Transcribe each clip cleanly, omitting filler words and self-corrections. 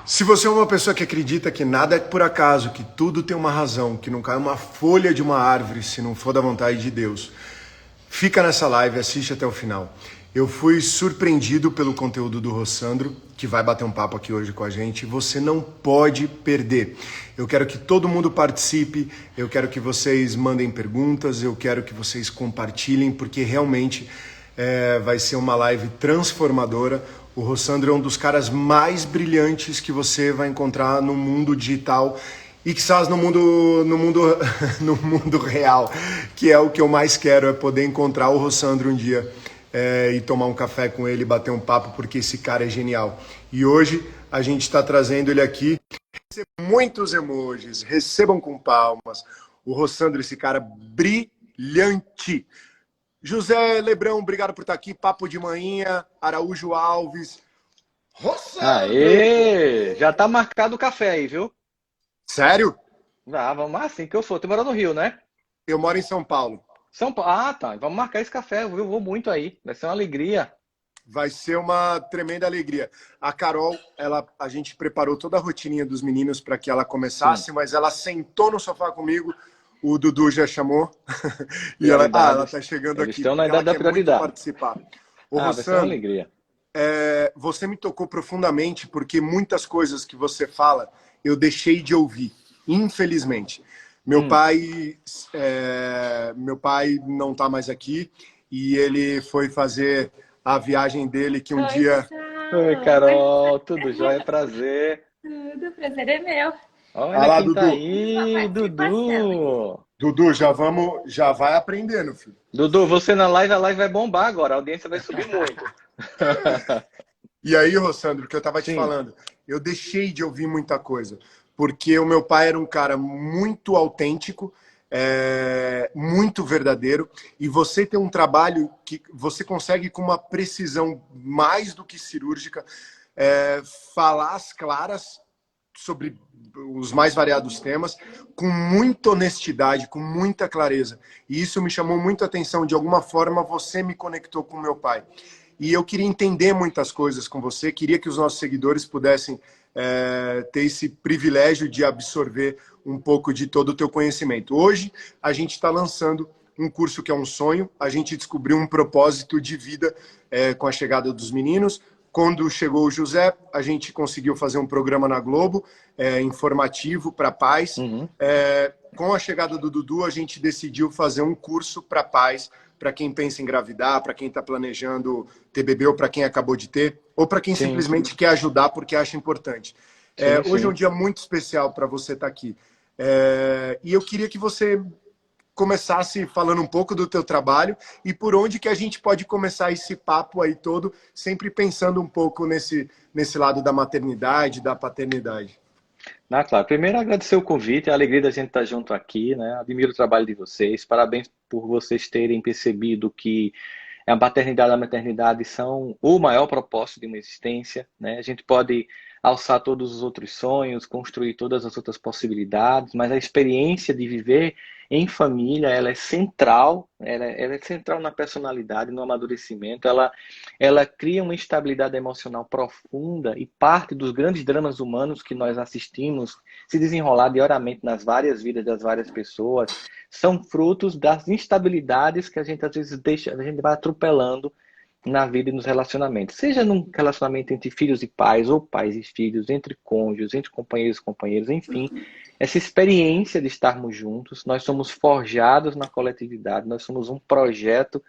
Se você é uma pessoa que acredita que nada é por acaso, que tudo tem uma razão, que não cai uma folha de uma árvore se não for da vontade de Deus, fica nessa live, assiste até o final. Eu fui surpreendido pelo conteúdo do Rossandro, que vai bater um papo aqui hoje com a gente. Você não pode perder. Eu quero que todo mundo participe, eu quero que vocês mandem perguntas, eu quero que vocês compartilhem, porque realmente vai ser uma live transformadora. O Rossandro é um dos caras mais brilhantes que você vai encontrar no mundo digital e quizás no mundo real, que é o que eu mais quero, é poder encontrar o Rossandro um dia e tomar um café com ele, bater um papo, porque esse cara é genial. E hoje a gente está trazendo ele aqui. Recebam muitos emojis, recebam com palmas. O Rossandro, esse cara brilhante. José Lebrão, obrigado por estar aqui. Papo de manhã, Araújo Alves. Rossandro! Aê! Já tá marcado o café aí, viu? Sério? Ah, vamos lá, assim que eu for. Tu mora no Rio, né? Eu moro em São Paulo. São Paulo. Ah, tá. Vamos marcar esse café. Eu vou muito aí. Vai ser uma alegria. Vai ser uma tremenda alegria. A Carol, a gente preparou toda a rotininha dos meninos para que ela Sim, começasse, mas ela sentou no sofá comigo. O Dudu já chamou. E ela prioridades. tá chegando Eles aqui estão na porque ela idade da quer muito prioridade. participar. Ô, Ah, vai ser uma Rossandro, alegria. você me tocou profundamente porque muitas coisas que você fala eu deixei de ouvir, infelizmente. Meu Hum. pai, meu pai não está mais aqui e ele foi fazer a viagem dele que um Oi, dia. Oi, pessoal. Oi, Carol. Tudo jóia? Prazer. tudo. Prazer é meu. Ah Olha lá, quem tá Dudu. Uma aí, participação. Dudu. Dudu, já vai aprendendo, filho. Dudu, você na live, a live vai bombar agora. A audiência vai subir muito. E aí, Rossandro, o que eu estava te Sim, falando, eu deixei de ouvir muita coisa, porque o meu pai era um cara muito autêntico, muito verdadeiro, e você tem um trabalho que você consegue com uma precisão mais do que cirúrgica, falar às claras sobre os mais variados temas, com muita honestidade, com muita clareza. E isso me chamou muito a atenção. De alguma forma, você me conectou com meu pai. E eu queria entender muitas coisas com você, queria que os nossos seguidores pudessem ter esse privilégio de absorver um pouco de todo o teu conhecimento. Hoje, a gente está lançando um curso que é um sonho, a gente descobriu um propósito de vida com a chegada dos meninos. Quando chegou o José, a gente conseguiu fazer um programa na Globo, informativo para pais. uhum, Com a chegada do Dudu, a gente decidiu fazer um curso para pais, para quem pensa em engravidar, para quem está planejando ter bebê, ou para quem acabou de ter, ou para quem sim, simplesmente quer ajudar porque acha importante. sim, Hoje é um sim. dia muito especial para você estar aqui. E eu queria que você começasse falando um pouco do teu trabalho e por onde que a gente pode começar esse papo aí todo, sempre pensando um pouco nesse lado da maternidade, da paternidade. Ah, claro. Primeiro, agradecer o convite, a alegria da gente estar junto aqui, né? Admiro o trabalho de vocês. Parabéns por vocês terem percebido que a paternidade e a maternidade são o maior propósito de uma existência, né? A gente pode alçar todos os outros sonhos, construir todas as outras possibilidades, mas a experiência de viver em família, ela é central, ela é central na personalidade, no amadurecimento, ela cria uma estabilidade emocional profunda e parte dos grandes dramas humanos que nós assistimos se desenrolar diariamente nas várias vidas das várias pessoas, são frutos das instabilidades que a gente às vezes deixa, a gente vai atropelando na vida e nos relacionamentos. Seja num relacionamento entre filhos e pais, ou pais e filhos, entre cônjuges, entre companheiros e companheiros, enfim. Essa experiência de estarmos juntos, nós somos forjados na coletividade, nós somos um projeto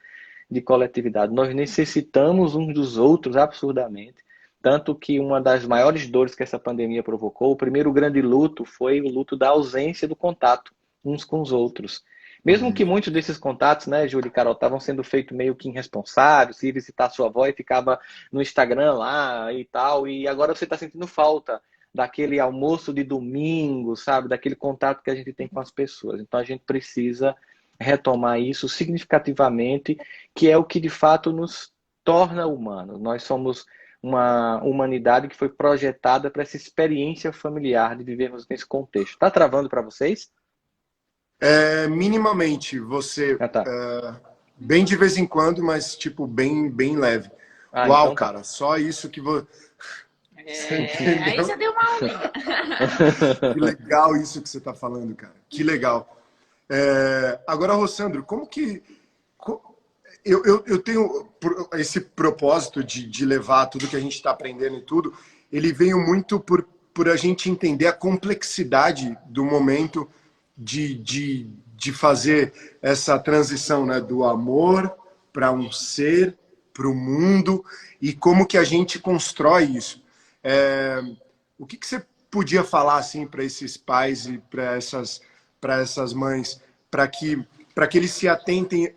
de coletividade. Nós necessitamos uns dos outros absurdamente. Tanto que uma das maiores dores que essa pandemia provocou, o primeiro grande luto foi o luto da ausência do contato uns com os outros. Mesmo que Uhum. muitos desses contatos, né, Júlia e Carol, estavam sendo feitos meio que irresponsáveis, se visitar sua avó e ficava no Instagram lá e tal, e agora você está sentindo falta daquele almoço de domingo, sabe, daquele contato que a gente tem com as pessoas. Então a gente precisa retomar isso significativamente, que é o que de fato nos torna humanos. Nós somos uma humanidade que foi projetada para essa experiência familiar de vivermos nesse contexto. Tá travando para vocês? Minimamente, você, Ah, tá. bem de vez em quando, mas tipo, bem leve. Ah, Uau, então tá. cara, só isso que você. Você Aí entendeu? já deu uma aulinha. Que legal isso que você está falando, cara. Que legal. Agora, Rossandro, como que... Eu tenho esse propósito de levar tudo que a gente está aprendendo e tudo, ele veio muito por a gente entender a complexidade do momento de fazer essa transição, né, do amor para um ser, para o mundo, e como que a gente constrói isso. O que você podia falar assim para esses pais e para essas mães, para que eles se atentem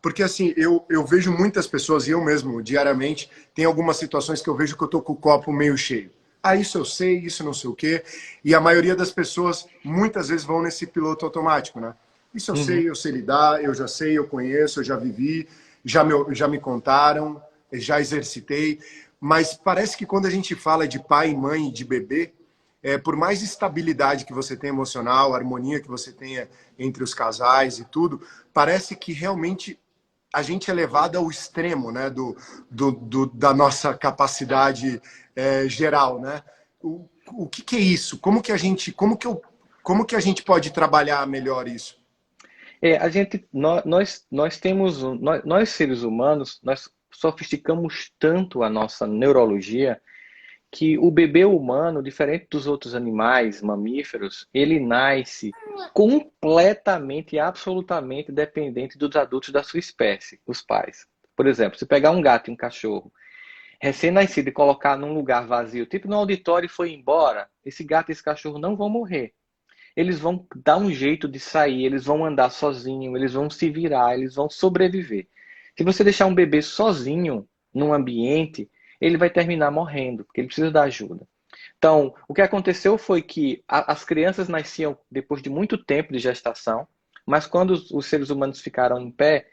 porque assim, eu vejo muitas pessoas, e eu mesmo, diariamente, tem algumas situações que eu vejo que eu tô com o copo meio cheio. Ah, isso eu sei, isso não sei o quê. E a maioria das pessoas, muitas vezes, vão nesse piloto automático, né? Isso eu sei lidar, eu já sei, eu conheço, eu já vivi, já me contaram, já exercitei. Mas parece que quando a gente fala de pai, mãe, de bebê, por mais estabilidade que você tenha emocional, harmonia que você tenha entre os casais e tudo, parece que realmente a gente é levado ao extremo, né, da nossa capacidade geral, né? O que é isso? Como que a gente pode trabalhar melhor isso? Nós temos, nós seres humanos, nós sofisticamos tanto a nossa neurologia que o bebê humano, diferente dos outros animais, mamíferos, ele nasce completamente e absolutamente dependente dos adultos da sua espécie, os pais. Por exemplo, se pegar um gato e um cachorro recém-nascido e colocar num lugar vazio, tipo no auditório e foi embora, esse gato e esse cachorro não vão morrer. Eles vão dar um jeito de sair, eles vão andar sozinhos, eles vão se virar, eles vão sobreviver. Se você deixar um bebê sozinho num ambiente, ele vai terminar morrendo, porque ele precisa da ajuda. Então, o que aconteceu foi que as crianças nasciam depois de muito tempo de gestação, mas quando os seres humanos ficaram em pé,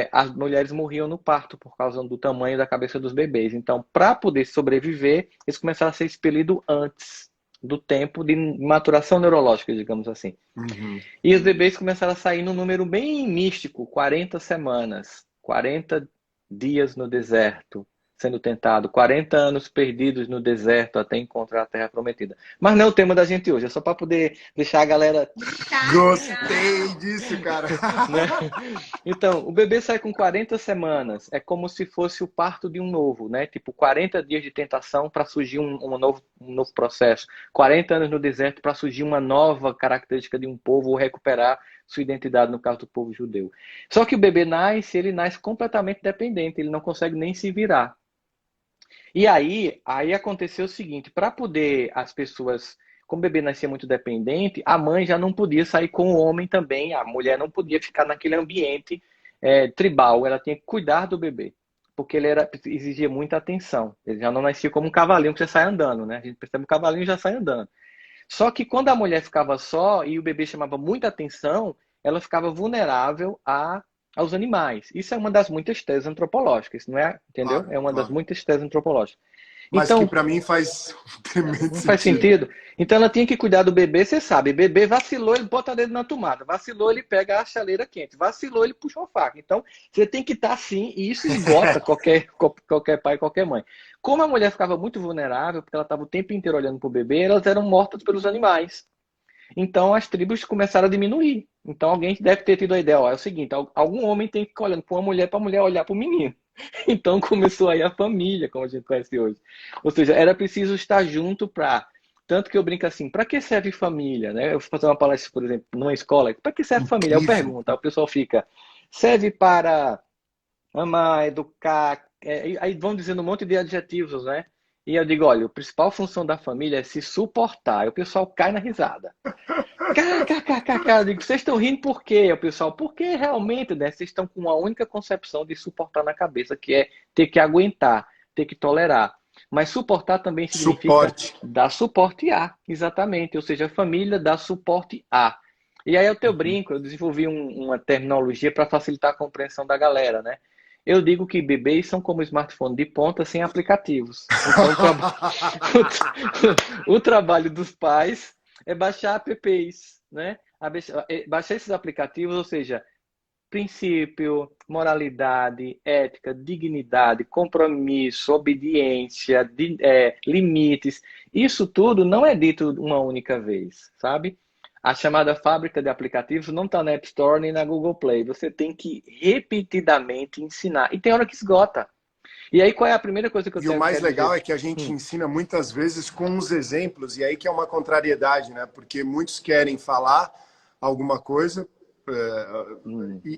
as mulheres morriam no parto por causa do tamanho da cabeça dos bebês. Então, para poder sobreviver, eles começaram a ser expelidos antes do tempo de maturação neurológica, digamos assim. Uhum. E os bebês começaram a sair num número bem místico, 40 semanas, 40 dias no deserto, sendo tentado, 40 anos perdidos no deserto até encontrar a Terra Prometida. Mas não é o tema da gente hoje, é só para poder deixar a galera... Gostei disso, cara. né? Então, o bebê sai com 40 semanas, é como se fosse o parto de um novo, né? Tipo, 40 dias de tentação para surgir um novo processo, 40 anos no deserto para surgir uma nova característica de um povo ou recuperar sua identidade, no caso do povo judeu. Só que o bebê nasce, ele nasce completamente dependente, ele não consegue nem se virar. E aí aconteceu o seguinte, para poder as pessoas, como o bebê nascia muito dependente, a mãe já não podia sair com o homem também, a mulher não podia ficar naquele ambiente tribal, ela tinha que cuidar do bebê, porque exigia muita atenção. Ele já não nascia como um cavalinho que você sai andando, né? A gente percebe que o cavalinho já sai andando. Só que quando a mulher ficava só e o bebê chamava muita atenção, ela ficava vulnerável aos animais. Isso é uma das muitas teses antropológicas, não é? Entendeu? Claro, É uma das claro. muitas teses antropológicas. Mas que Então, para mim faz tremendo não faz sentido. sentido? Então ela tinha que cuidar do bebê, você sabe. Bebê vacilou, ele bota o dedo na tomada. Vacilou, ele pega a chaleira quente. Vacilou, ele puxa uma faca. Então, você tem que estar assim, e isso esgota qualquer pai, qualquer mãe. Como a mulher ficava muito vulnerável, porque ela estava o tempo inteiro olhando para o bebê, elas eram mortas pelos animais. Então as tribos começaram a diminuir. Então alguém deve ter tido a ideia, ó, é o seguinte, algum homem tem que ficar olhando para uma mulher para a mulher olhar para o menino. Então começou aí a família, como a gente conhece hoje. Ou seja, era preciso estar junto para... Tanto que eu brinco assim, para que serve família? Né? Eu vou fazer uma palestra, por exemplo, numa escola, para que serve família? Eu Incrível. pergunto, aí o pessoal fica, serve para amar, educar, aí vão dizendo um monte de adjetivos, né? E eu digo, olha, a principal função da família é se suportar. Aí o pessoal cai na risada. KKKKK, eu digo, vocês estão rindo por quê? O pessoal, porque realmente, né, vocês estão com uma única concepção de suportar na cabeça, que é ter que aguentar, ter que tolerar. Mas suportar também significa Suporte. dar suporte a, exatamente. Ou seja, a família dá suporte a. E aí eu teu brinco, eu desenvolvi uma terminologia para facilitar a compreensão da galera, né? Eu digo que bebês são como smartphone de ponta sem aplicativos. Então, o trabalho dos pais é baixar apps, né? Baixar esses aplicativos, ou seja, princípio, moralidade, ética, dignidade, compromisso, obediência, limites. Isso tudo não é dito uma única vez, sabe? A chamada fábrica de aplicativos não está na App Store nem na Google Play. Você tem que repetidamente ensinar. E tem hora que esgota. E aí, qual é a primeira coisa que eu tenho E o mais legal dizer? é que a gente ensina muitas vezes com os exemplos, e aí que é uma contrariedade, né? Porque muitos querem falar alguma coisa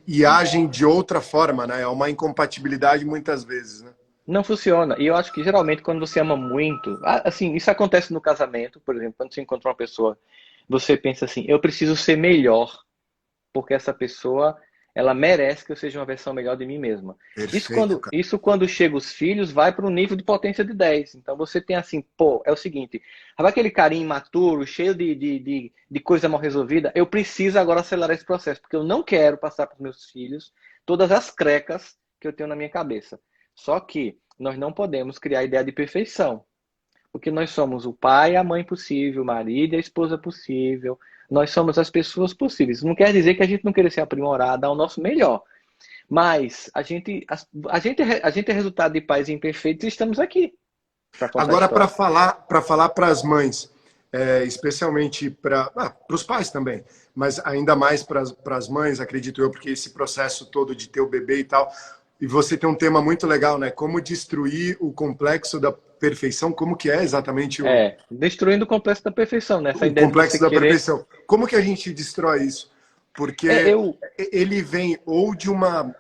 e agem de outra forma, né? É uma incompatibilidade muitas vezes, né? Não funciona. E eu acho que geralmente quando você ama muito, assim, isso acontece no casamento, por exemplo, quando você encontra uma pessoa, você pensa assim, eu preciso ser melhor, porque essa pessoa, ela merece que eu seja uma versão melhor de mim mesma. Perfeito, cara. Isso quando chega os filhos, vai para um nível de potência de 10. Então você tem assim, pô, é o seguinte, sabe aquele carinho imaturo, cheio de coisa mal resolvida? Eu preciso agora acelerar esse processo, porque eu não quero passar para os meus filhos todas as crecas que eu tenho na minha cabeça. Só que nós não podemos criar a ideia de perfeição. Porque nós somos o pai e a mãe possível, o marido e a esposa possível. Nós somos as pessoas possíveis. Não quer dizer que a gente não queira se aprimorar, dar o nosso melhor. Mas a gente é resultado de pais imperfeitos e estamos aqui para contar a Agora, história. para falar para as mães, especialmente para os pais também, mas ainda mais para as mães, acredito eu, porque esse processo todo de ter o bebê e tal, e você tem um tema muito legal, né? Como destruir o complexo da perfeição, como que é exatamente Destruindo o complexo da perfeição, né? Essa o ideia de complexo você da querer. perfeição? Como que a gente destrói isso? É, Porque eu, ele vem ou de uma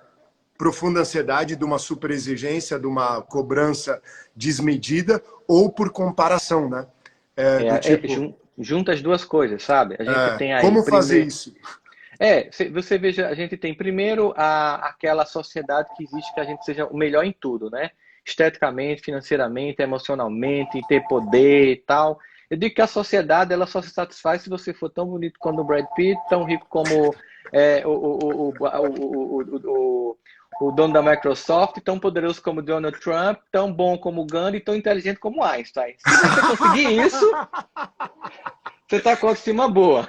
profunda ansiedade, de uma superexigência, de uma cobrança desmedida, ou por comparação, né? Do tipo, Junta as duas coisas, sabe? A gente tem aí, como fazer primeiro. isso? Você veja, a gente tem primeiro aquela sociedade que existe que a gente seja o melhor em tudo, né? Esteticamente, financeiramente, emocionalmente, ter poder e tal. Eu digo que a sociedade ela só se satisfaz se você for tão bonito como o Brad Pitt, tão rico como o dono da Microsoft, tão poderoso como Donald Trump, tão bom como o Gandhi, tão inteligente como Einstein. Se você conseguir isso, você está com a autoestima boa.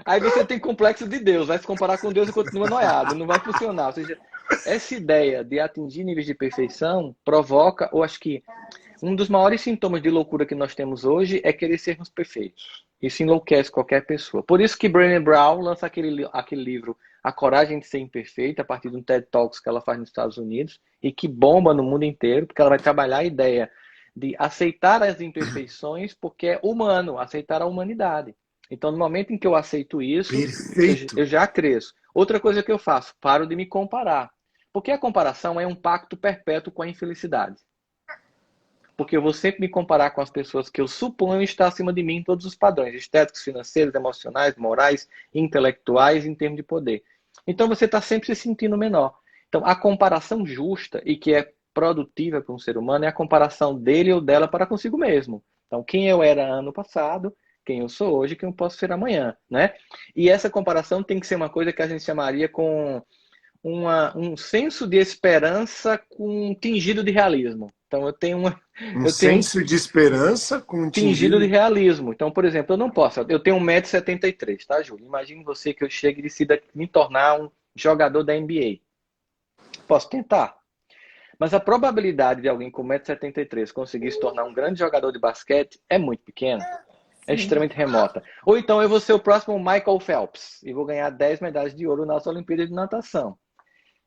Aí você tem complexo de Deus, vai se comparar com Deus e continua noiado, não vai funcionar. Ou seja, essa ideia de atingir níveis de perfeição provoca, ou acho que um dos maiores sintomas de loucura que nós temos hoje é querer sermos perfeitos. Isso enlouquece qualquer pessoa. Por isso que Brené Brown lança aquele livro A Coragem de Ser Imperfeita, a partir de um TED Talks que ela faz nos Estados Unidos, e que bomba no mundo inteiro, porque ela vai trabalhar a ideia de aceitar as imperfeições, porque é humano, aceitar a humanidade. Então, no momento em que eu aceito isso, Perfeito. eu já cresço. Outra coisa que eu faço, paro de me comparar. Porque a comparação é um pacto perpétuo com a infelicidade. Porque eu vou sempre me comparar com as pessoas que eu suponho estar acima de mim em todos os padrões, estéticos, financeiros, emocionais, morais, intelectuais, em termos de poder. Então, você está sempre se sentindo menor. Então, a comparação justa e que é produtiva para um ser humano é a comparação dele ou dela para consigo mesmo. Então, quem eu era ano passado, quem eu sou hoje, quem eu posso ser amanhã, né? E essa comparação tem que ser uma coisa que a gente chamaria com um senso de esperança com tingido de realismo. Então Um eu tenho um senso de esperança com um tingido de tingido. realismo. Então, por exemplo, eu não posso, eu tenho 1,73 m, tá, Júlio? Imagine você que eu chegue e decida me tornar um jogador da NBA. Posso tentar. Mas a probabilidade de alguém com 1,73 m conseguir se tornar um grande jogador de basquete é muito pequena. É extremamente remota. Ou então eu vou ser o próximo Michael Phelps e vou ganhar 10 medalhas de ouro nas Olimpíadas de Natação.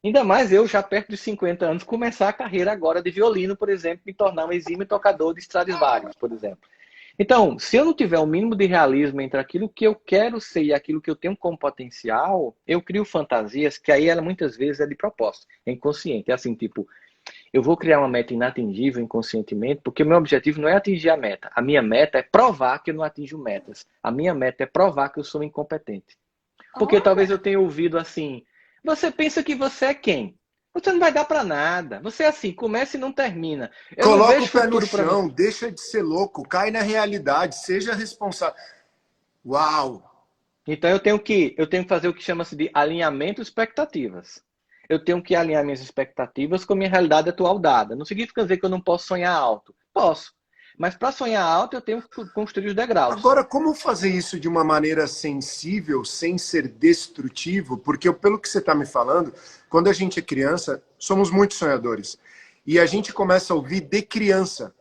Ainda mais eu, já perto de 50 anos, começar a carreira agora de violino, por exemplo, me tornar um exímio tocador de Stradivarius, por exemplo. Então, se eu não tiver o mínimo de realismo entre aquilo que eu quero ser e aquilo que eu tenho como potencial, eu crio fantasias que aí ela muitas vezes é de propósito, é inconsciente. É assim, tipo, eu vou criar uma meta inatingível inconscientemente, porque o meu objetivo não é atingir a meta. A minha meta é provar que eu não atinjo metas. A minha meta é provar que eu sou incompetente. Porque talvez eu tenha ouvido assim, você pensa que você é quem? Você não vai dar para nada. Você é assim, começa e não termina. Eu não Coloca vejo o pé no futuro para você. chão, deixa de ser louco, cai na realidade, seja responsável. Uau! Então eu tenho que fazer o que chama-se de alinhamento de expectativas. Eu tenho que alinhar minhas expectativas com a minha realidade atual dada. Não significa dizer que eu não posso sonhar alto. Posso. Mas para sonhar alto, eu tenho que construir os degraus. Agora, como fazer isso de uma maneira sensível, sem ser destrutivo? Porque, pelo que você está me falando, quando a gente é criança, somos muito sonhadores. E a gente começa a ouvir de criança.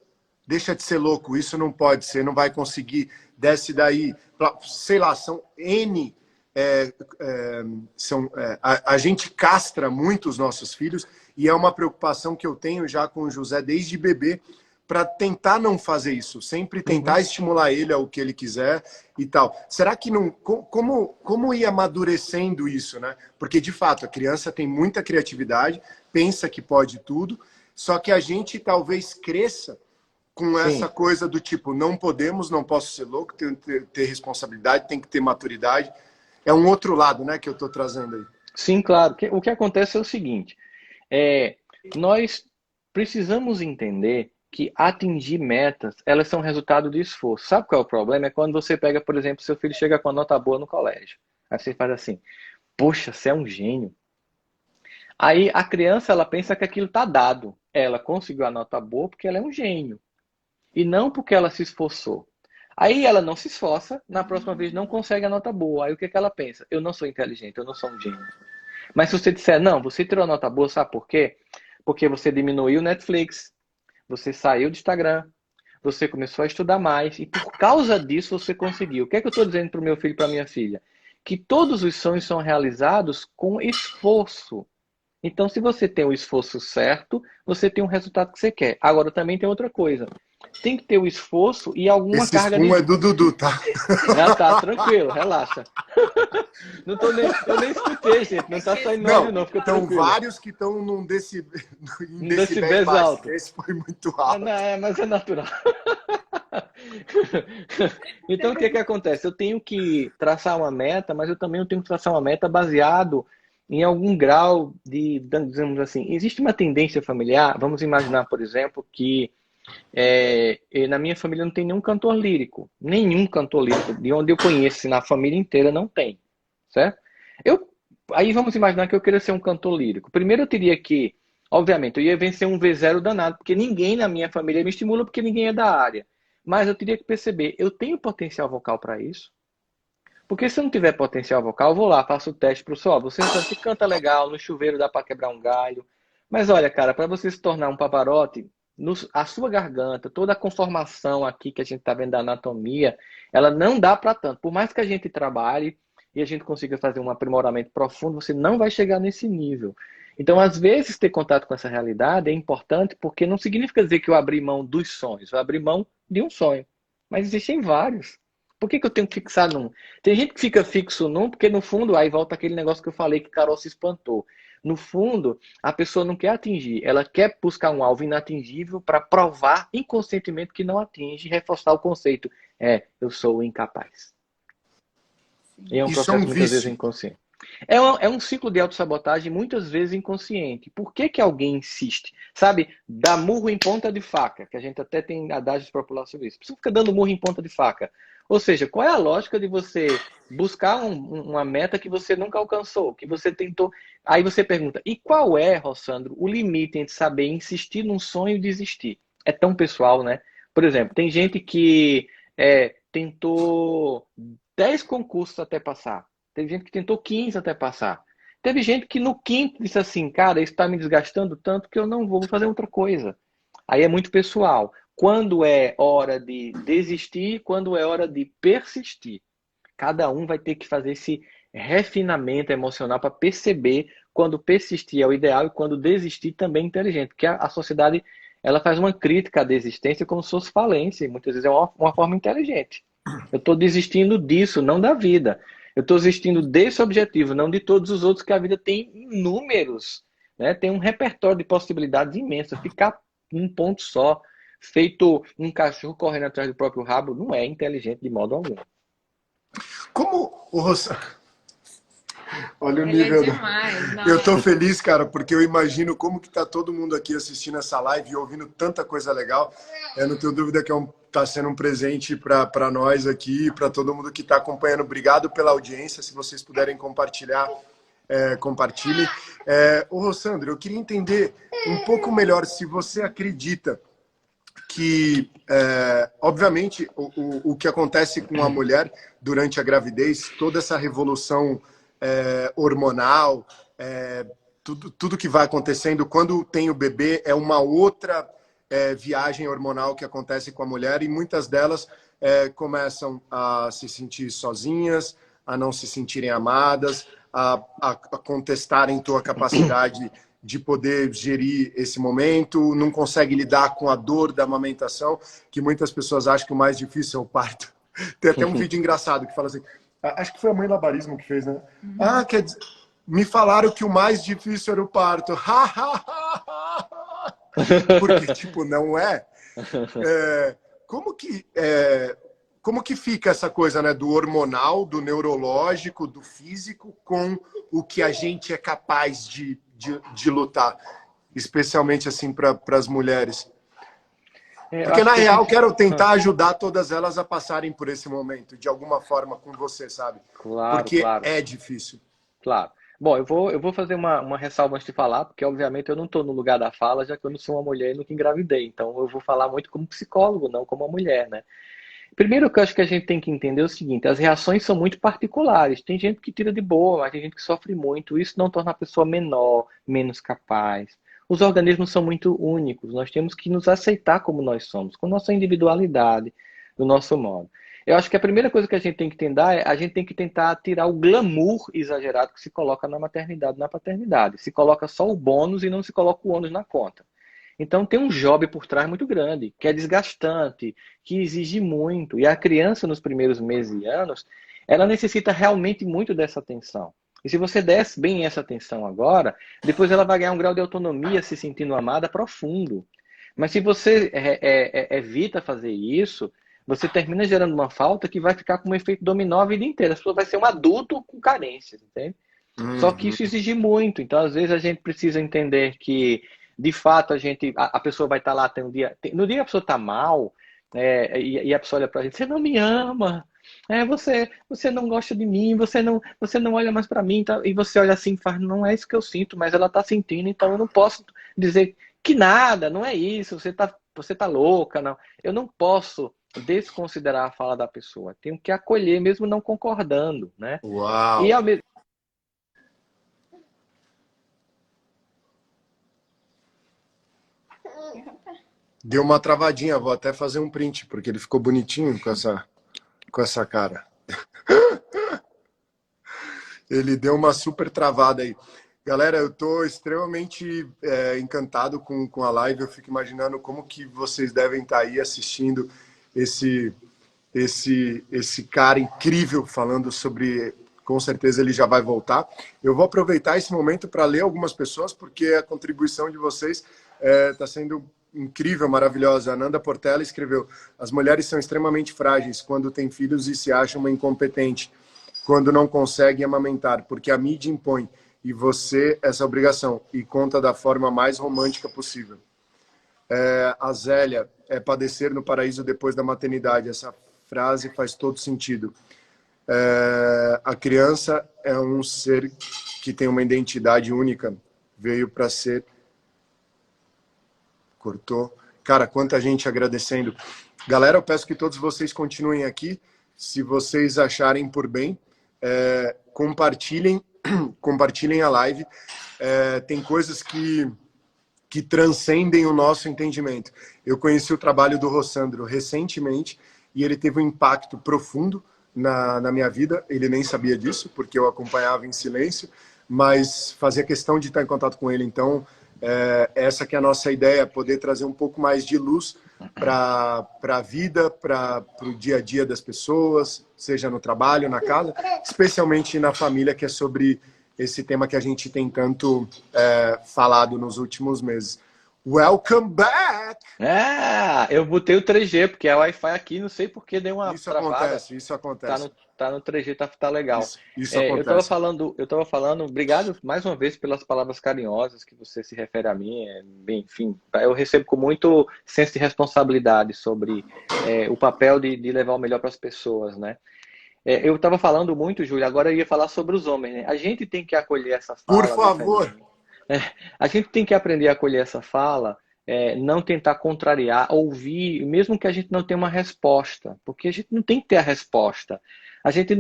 Deixa de ser louco, isso não pode ser, não vai conseguir, desce daí. Sei lá, são N... a gente castra muito os nossos filhos e é uma preocupação que eu tenho já com o José desde bebê, para tentar não fazer isso, sempre tentar estimular ele ao que ele quiser e tal. Será que não... Como ir amadurecendo isso, né? Porque, de fato, a criança tem muita criatividade, pensa que pode tudo, só que a gente talvez cresça com essa coisa do tipo, não podemos, não posso ser louco, tem que ter responsabilidade, tem que ter maturidade. É um outro lado, né, que eu estou trazendo aí. Sim, claro. O que acontece é o seguinte, nós precisamos entender que atingir metas, elas são resultado de esforço. Sabe qual é o problema? É quando você pega, por exemplo, seu filho chega com a nota boa no colégio. Aí você faz assim, poxa, você é um gênio. Aí a criança, ela pensa que aquilo está dado. Ela conseguiu a nota boa porque ela é um gênio. E não porque ela se esforçou. Aí ela não se esforça, na próxima vez não consegue a nota boa. Aí o que ela pensa? Eu não sou inteligente, eu não sou um gênio. Mas se você disser, não, você tirou a nota boa, sabe por quê? Porque você diminuiu o Netflix, você saiu do Instagram, você começou a estudar mais e por causa disso você conseguiu. O que é que eu estou dizendo para o meu filho e para a minha filha? Que todos os sonhos são realizados com esforço. Então, se você tem o esforço certo, você tem o resultado que você quer. Agora, também tem outra coisa. Tem que ter o esforço e alguma Esse carga de... é do Dudu, tá? Já tá, tranquilo, relaxa. Não tô nem... Eu nem escutei, gente. Não tá saindo áudio, não. Fica Então, tranquilo. vários que estão em decibéis alto. Esse foi muito alto. Mas é natural. Então, o que que acontece? Eu tenho que traçar uma meta, mas eu também tenho que traçar uma meta baseado em algum grau de, digamos assim, existe uma tendência familiar. Vamos imaginar, por exemplo, que na minha família não tem nenhum cantor lírico. Nenhum cantor lírico. De onde eu conheço, na família inteira não tem. Certo? Aí vamos imaginar que eu queira ser um cantor lírico. Primeiro eu teria que, obviamente, eu ia vencer um V0 danado, porque ninguém na minha família me estimula, porque ninguém é da área. Mas eu teria que perceber, eu tenho potencial vocal para isso? Porque se eu não tiver potencial vocal, eu vou lá, faço o teste pro sol. Você canta legal, no chuveiro dá para quebrar um galho. Mas olha, cara, para você se tornar um Pavarotti, a sua garganta, toda a conformação aqui que a gente está vendo da anatomia, ela não dá para tanto. Por mais que a gente trabalhe e a gente consiga fazer um aprimoramento profundo, você não vai chegar nesse nível. Então, às vezes, ter contato com essa realidade é importante porque não significa dizer que eu abri mão dos sonhos. Eu abri mão de um sonho. Mas existem vários. Por que eu tenho que fixar num? Tem gente que fica fixo num, porque no fundo, aí volta aquele negócio que eu falei que Carol se espantou. No fundo, a pessoa não quer atingir, ela quer buscar um alvo inatingível para provar inconscientemente que não atinge e reforçar o conceito. Eu sou incapaz. E é um processo muitas vezes inconsciente. É um ciclo de autossabotagem muitas vezes inconsciente. Por que que alguém insiste? Sabe, dá murro em ponta de faca, que a gente até tem adágios para popular sobre isso. Você fica dando murro em ponta de faca. Ou seja, qual é a lógica de você buscar uma meta que você nunca alcançou, que você tentou... Aí você pergunta, e qual é, Rossandro, o limite entre saber insistir num sonho e desistir? É tão pessoal, né? Por exemplo, tem gente que tentou 10 concursos até passar. Teve gente que tentou 15 até passar. Teve gente que no quinto disse assim, cara, isso está me desgastando tanto que eu não vou fazer outra coisa. Aí é muito pessoal. Quando é hora de desistir, quando é hora de persistir. Cada um vai ter que fazer esse refinamento emocional para perceber quando persistir é o ideal e quando desistir também é inteligente. Porque a sociedade ela faz uma crítica à desistência como se fosse falência. E muitas vezes é uma forma inteligente. Eu estou desistindo disso, não da vida. Eu estou desistindo desse objetivo, não de todos os outros, que a vida tem inúmeros. Né? Tem um repertório de possibilidades imenso. Ficar num ponto só, feito um cachorro correndo atrás do próprio rabo, não é inteligente de modo algum. Como o Rossandro... Olha o nível. Eu tô feliz, cara, porque eu imagino como que tá todo mundo aqui assistindo essa live e ouvindo tanta coisa legal. Eu não tenho dúvida que tá sendo um presente para nós aqui, para todo mundo que está acompanhando. Obrigado pela audiência. Se vocês puderem compartilhar, compartilhem. Ô, Rossandro, eu queria entender um pouco melhor se você acredita que, obviamente, o que acontece com a mulher durante a gravidez, toda essa revolução hormonal, tudo que vai acontecendo, quando tem o bebê, é uma outra viagem hormonal que acontece com a mulher, e muitas delas começam a se sentir sozinhas, a não se sentirem amadas, a contestarem tua capacidade de poder gerir esse momento, não consegue lidar com a dor da amamentação, que muitas pessoas acham que o mais difícil é o parto. Tem até um vídeo engraçado que fala assim, acho que foi a mãe Labarismo que fez, né? Quer dizer, me falaram que o mais difícil era o parto. Porque, tipo, não é. Como que fica essa coisa, né, do hormonal, do neurológico, do físico, com o que a gente é capaz de lutar, especialmente assim para as mulheres? Porque na real quero tentar ajudar todas elas a passarem por esse momento, de alguma forma, com você, sabe? Claro, porque claro. é difícil. Claro. Bom, eu vou fazer uma ressalva antes de falar, porque obviamente eu não estou no lugar da fala, já que eu não sou uma mulher e nunca engravidei. Então eu vou falar muito como psicólogo, não como uma mulher, né? Primeiro, o que eu acho que a gente tem que entender é o seguinte: as reações são muito particulares. Tem gente que tira de boa, mas tem gente que sofre muito. Isso não torna a pessoa menor, menos capaz. Os organismos são muito únicos. Nós temos que nos aceitar como nós somos, com nossa individualidade, do nosso modo. Eu acho que a primeira coisa que a gente tem que tentar é a gente tem que tentar tirar o glamour exagerado que se coloca na maternidade, na paternidade. Se coloca só o bônus e não se coloca o ônus na conta. Então tem um job por trás muito grande, que é desgastante, que exige muito. E a criança, nos primeiros meses e anos, ela necessita realmente muito dessa atenção. E se você desse bem essa atenção agora, depois ela vai ganhar um grau de autonomia, se sentindo amada, profundo. Mas se você evita fazer isso, você termina gerando uma falta que vai ficar com um efeito dominó a vida inteira. A pessoa vai ser um adulto com carências, entende? Só que isso exige muito. Então, às vezes, a gente precisa entender que de fato a pessoa vai estar lá, tem um dia, no dia que a pessoa está mal, e a pessoa olha para a gente: você não me ama, você não gosta de mim, você não olha mais para mim, tá? E você olha assim e faz: não é isso que eu sinto, mas ela está sentindo, então eu não posso dizer que nada, não é isso, você tá louca, não. Eu não posso desconsiderar a fala da pessoa, tenho que acolher mesmo não concordando, né? Uau! E ao mesmo Deu uma travadinha, vou até fazer um print, porque ele ficou bonitinho com essa cara. Ele deu uma super travada aí. Galera, eu estou extremamente encantado com a live. Eu fico imaginando como que vocês devem estar aí assistindo esse cara incrível falando sobre... Com certeza ele já vai voltar. Eu vou aproveitar esse momento para ler algumas pessoas, porque a contribuição de vocês está sendo incrível, maravilhosa. A Nanda Portela escreveu: as mulheres são extremamente frágeis quando têm filhos e se acham uma incompetente, quando não conseguem amamentar, porque a mídia impõe e você essa obrigação e conta da forma mais romântica possível. A Zélia: é padecer no paraíso depois da maternidade. Essa frase faz todo sentido. A criança é um ser que tem uma identidade única, veio para ser... Cortou. Cara, quanta gente agradecendo. Galera, eu peço que todos vocês continuem aqui. Se vocês acharem por bem, compartilhem a live. Tem coisas que transcendem o nosso entendimento. Eu conheci o trabalho do Rossandro recentemente e ele teve um impacto profundo na minha vida. Ele nem sabia disso, porque eu acompanhava em silêncio, mas fazia questão de estar em contato com ele. Então, essa que é a nossa ideia, poder trazer um pouco mais de luz para a vida, para o dia a dia das pessoas, seja no trabalho, na casa, especialmente na família, que é sobre esse tema que a gente tem tanto falado nos últimos meses. Welcome back! Eu botei o 3G, porque a Wi-Fi aqui, não sei por que deu uma Isso travada. isso acontece. Tá no 3G, tá legal. Isso acontece. Eu tava falando, obrigado mais uma vez pelas palavras carinhosas que você se refere a mim. Bem, enfim, eu recebo com muito senso de responsabilidade sobre o papel de levar o melhor para as pessoas, né? Eu estava falando muito, Júlia, agora eu ia falar sobre os homens, né? A gente tem que acolher essa fala. Por favor! A gente tem que aprender a acolher essa fala não tentar contrariar, ouvir, mesmo que a gente não tenha uma resposta, porque a gente não tem que ter a resposta. A gente,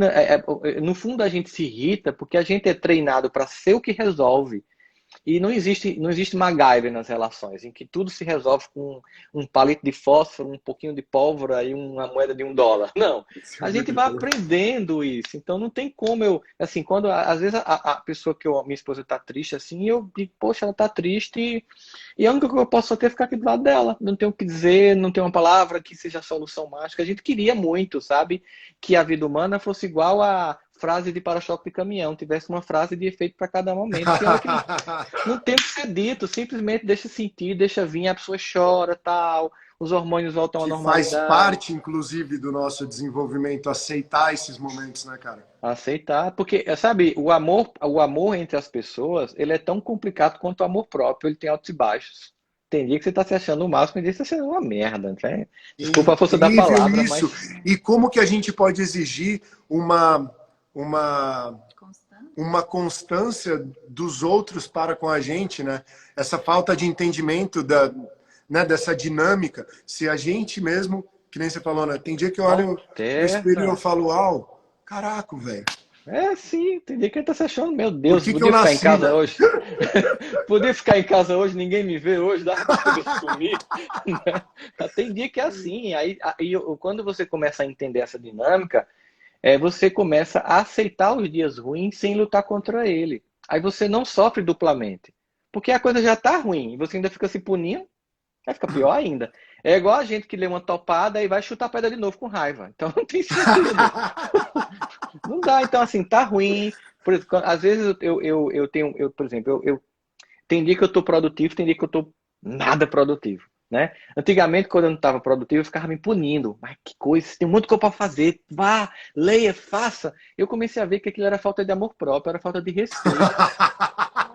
no fundo, a gente se irrita porque a gente é treinado para ser o que resolve. E não existe MacGyver nas relações, em que tudo se resolve com um palito de fósforo, um pouquinho de pólvora e uma moeda de $1. Não, Isso é a gente muito vai bom. aprendendo isso. Então não tem como assim, quando às vezes a pessoa minha esposa está triste assim, eu digo, poxa, ela está triste e a única coisa que eu posso fazer é ficar aqui do lado dela. Não tenho o que dizer, não tenho uma palavra que seja a solução mágica. A gente queria muito, sabe, que a vida humana fosse igual a frase de para-choque de caminhão, tivesse uma frase de efeito para cada momento. Tem hora que não tem o que ser dito, simplesmente deixa sentir, deixa vir, a pessoa chora, tal, os hormônios voltam à Que faz normalidade. parte, inclusive, do nosso desenvolvimento, aceitar esses momentos, né, cara? Aceitar, porque, sabe, o amor entre as pessoas, ele é tão complicado quanto o amor próprio, ele tem altos e baixos. Tem dia que você está se achando o máximo e dia que você está sendo uma merda, né? Desculpa a força da Incrível palavra, isso. mas E como que a gente pode exigir uma, Constante. uma constância dos outros para com a gente, né? Essa falta de entendimento né, dessa dinâmica. Se a gente mesmo, que nem você falou, né? Tem dia que eu olho no espelho e eu alterna. falo, uau, caraca, velho. Sim, tem dia que ele tá se achando, meu Por Deus, que que eu podia ficar em nasci, casa né? hoje. Podia ficar em casa hoje, ninguém me vê hoje, dá pra poder sumir. Né? Tem dia que é assim. Quando você começa a entender essa dinâmica, você começa a aceitar os dias ruins sem lutar contra ele. Aí você não sofre duplamente. Porque a coisa já tá ruim, e você ainda fica se punindo, vai ficar pior ainda. É igual a gente que lê uma topada e vai chutar a pedra de novo com raiva. Então não tem sentido. Não dá, então assim, tá ruim. Por exemplo, às vezes eu tenho, por exemplo, tem dia que eu tô produtivo, tem dia que eu tô nada produtivo, né? Antigamente, quando eu não estava produtivo, eu ficava me punindo. Mas que coisa, tem muito que eu posso fazer. Vá, leia, faça. Eu comecei a ver que aquilo era falta de amor próprio, era falta de respeito.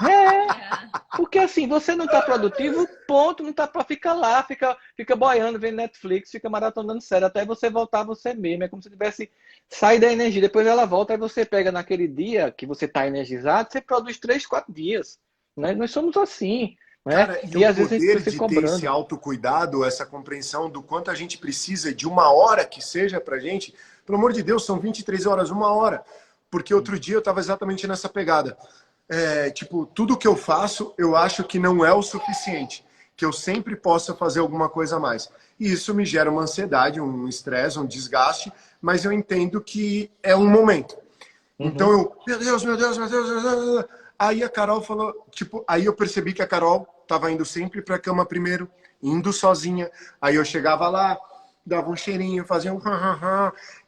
É, É. porque assim, você não está produtivo, ponto, não tá para ficar lá, fica boiando, vendo Netflix, fica maratonando série, até você voltar você mesmo. É como se tivesse saído da energia. Depois ela volta, aí você pega naquele dia que você está energizado, você produz 3, 4 dias. Né? Nós somos assim, né? Cara, e E o às vezes a gente poder fica se de ter esse cobrando. autocuidado, essa compreensão do quanto a gente precisa de uma hora que seja pra gente, pelo amor de Deus, são 23 horas, uma hora. Porque outro dia eu estava exatamente nessa pegada. Tipo, tudo que eu faço, eu acho que não é o suficiente. Que eu sempre possa fazer alguma coisa a mais. E isso me gera uma ansiedade, um estresse, um desgaste, mas eu entendo que é um momento. Então Uhum. eu, meu Deus, meu Deus, meu Deus, meu Deus, meu Deus. Aí a Carol falou, tipo, aí eu percebi que a Carol tava indo sempre pra cama primeiro, indo sozinha. Aí eu chegava lá, dava um cheirinho, fazia um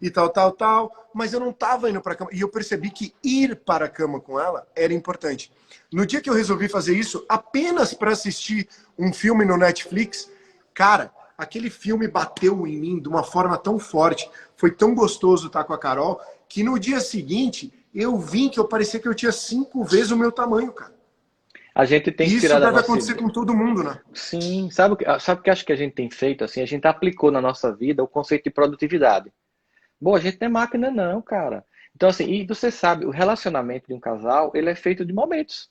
e tal, tal, tal, mas eu não tava indo pra cama. E eu percebi que ir para a cama com ela era importante. No dia que eu resolvi fazer isso, apenas para assistir um filme no Netflix, cara, aquele filme bateu em mim de uma forma tão forte, foi tão gostoso estar com a Carol, que no dia seguinte eu vi que eu parecia que eu tinha 5 vezes o meu tamanho, cara. A gente tem E que isso tirar da deve nossa. acontecer com todo mundo, né? Sim, sabe o que acho que a gente tem feito assim? A gente aplicou na nossa vida o conceito de produtividade. Bom, a gente não é máquina não, cara. Então assim, e você sabe, o relacionamento de um casal, ele é feito de momentos.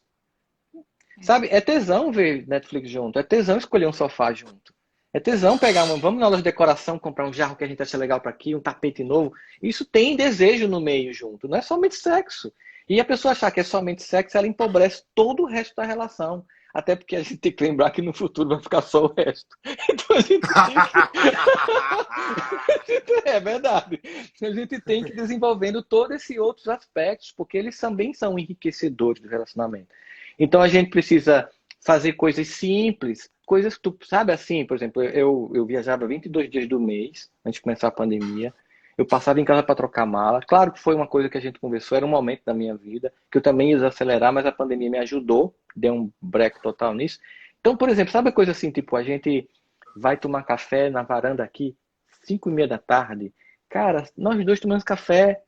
Sabe? É tesão ver Netflix junto, é tesão escolher um sofá junto. É tesão pegar vamos na loja de decoração, comprar um jarro que a gente acha legal para aqui, um tapete novo. Isso tem desejo no meio junto, não é somente sexo. E a pessoa achar que é somente sexo, ela empobrece todo o resto da relação. Até porque a gente tem que lembrar que no futuro vai ficar só o resto. Então a gente tem que. É verdade. A gente tem que ir desenvolvendo todos esses outros aspectos, porque eles também são enriquecedores do relacionamento. Então a gente precisa fazer coisas simples, coisas que tu sabe assim, por exemplo, eu viajava 22 dias do mês antes de começar a pandemia. Eu passava em casa para trocar mala. Claro que foi uma coisa que a gente conversou, era um momento da minha vida que eu também ia desacelerar, mas a pandemia me ajudou, deu um break total nisso. Então, por exemplo, sabe a coisa assim, tipo, a gente vai tomar café na varanda aqui, 5:30 da tarde. Cara, nós dois tomamos café,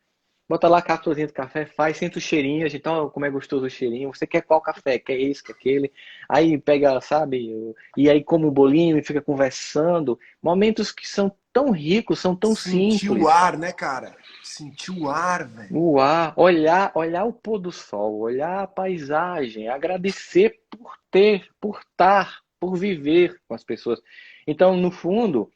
bota lá a cápsulazinha de café, faz, sente o cheirinho, a gente, ó, como é gostoso o cheirinho. Você quer qual café? Quer esse, quer aquele? Aí pega, sabe? E aí come o bolinho e fica conversando. Momentos que são tão ricos, são tão Sentir o simples. ar, né, cara? Sentir o ar, velho. O ar, olhar o pôr do sol, olhar a paisagem, agradecer por ter, por estar, por viver com as pessoas. Então, no fundo,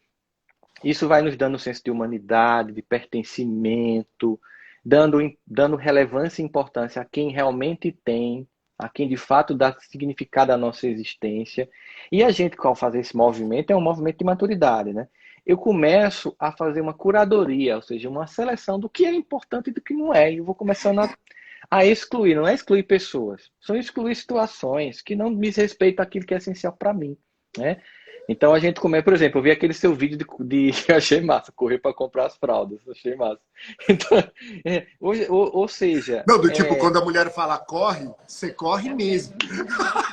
isso vai nos dando um senso de humanidade, de pertencimento, dando relevância e importância a quem realmente tem, a quem de fato dá significado à nossa existência. E a gente, ao fazer esse movimento, é um movimento de maturidade, né? Eu começo a fazer uma curadoria, ou seja, uma seleção do que é importante e do que não é. E eu vou começando a excluir, não é excluir pessoas, são excluir situações que não diz respeito àquilo que é essencial para mim, né? Então a gente começa, por exemplo, eu vi aquele seu vídeo achei massa, correr para comprar as fraldas, achei massa. Então, ou seja, Não, do tipo, quando a mulher fala corre, você corre mesmo.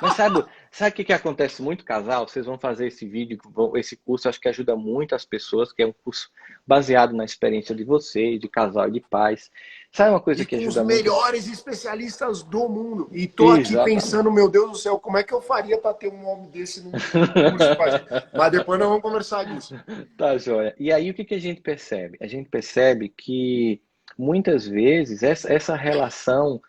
mas sabe o que acontece muito, casal? Vocês vão fazer esse vídeo, esse curso, acho que ajuda muito as pessoas, que é um curso baseado na experiência de vocês, de casal e de pais. Sabe uma coisa E que com os ajuda muito? melhores especialistas do mundo. E tô aqui Exatamente. pensando, meu Deus do céu, como é que eu faria para ter um homem desse num curso com a gente? Mas depois nós vamos conversar disso. Tá, joia. E aí o que a gente percebe? A gente percebe que muitas vezes essa relação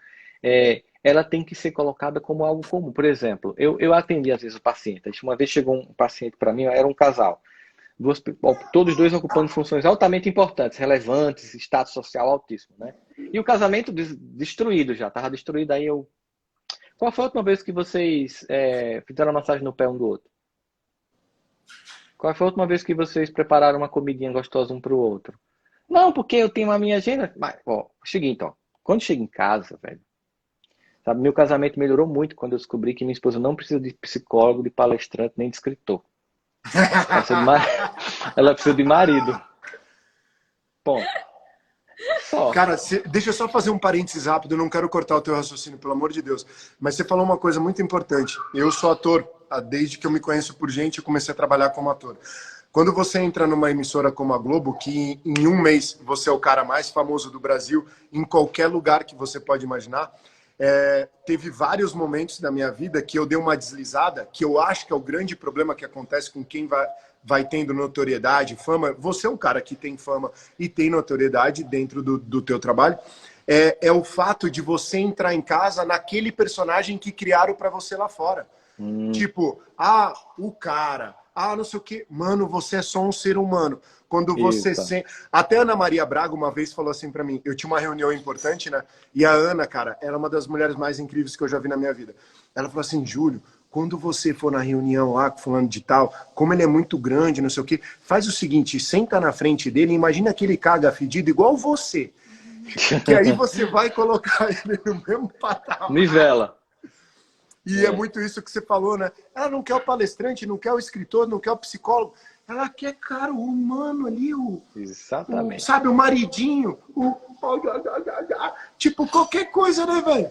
ela tem que ser colocada como algo comum. Por exemplo, eu atendi às vezes o paciente. Uma vez chegou um paciente para mim, era um casal. Todos dois ocupando funções altamente importantes, relevantes, status social altíssimo, né? E o casamento destruído já, estava destruído. Aí eu. Qual foi a última vez que vocês fizeram massagem no pé um do outro? Qual foi a última vez que vocês prepararam uma comidinha gostosa um pro outro? Não, porque eu tenho a minha agenda. Mas, ó, o seguinte, ó. Quando chega em casa, velho, sabe, meu casamento melhorou muito quando eu descobri que minha esposa não precisa de psicólogo, de palestrante, nem de escritor. Ela precisa de marido. Ponto. Só. Cara, deixa eu só fazer um parênteses rápido, eu não quero cortar o teu raciocínio, pelo amor de Deus. Mas você falou uma coisa muito importante. Eu sou ator, desde que eu me conheço por gente, eu comecei a trabalhar como ator. Quando você entra numa emissora como a Globo, que em um mês você é o cara mais famoso do Brasil, em qualquer lugar que você pode imaginar, teve vários momentos da minha vida que eu dei uma deslizada, que eu acho que é o grande problema que acontece com quem vai tendo notoriedade, fama. Você é um cara que tem fama e tem notoriedade dentro do teu trabalho. É o fato de você entrar em casa naquele personagem que criaram para você lá fora. Tipo, o cara, não sei o quê. Mano, você é só um ser humano. Quando você Até a Ana Maria Braga uma vez falou assim pra mim, eu tinha uma reunião importante, né? E a Ana, cara, ela é uma das mulheres mais incríveis que eu já vi na minha vida. Ela falou assim, Júlio, quando você for na reunião lá, falando de tal, como ele é muito grande, não sei o quê, faz o seguinte, senta na frente dele e imagina que ele caga fedido igual você. Que aí você vai colocar ele no mesmo patamar. Nivela. E é muito isso que você falou, né? Ela não quer o palestrante, não quer o escritor, não quer o psicólogo. Ela quer, cara, o humano ali, Exatamente. sabe, o maridinho, tipo, qualquer coisa, né, velho?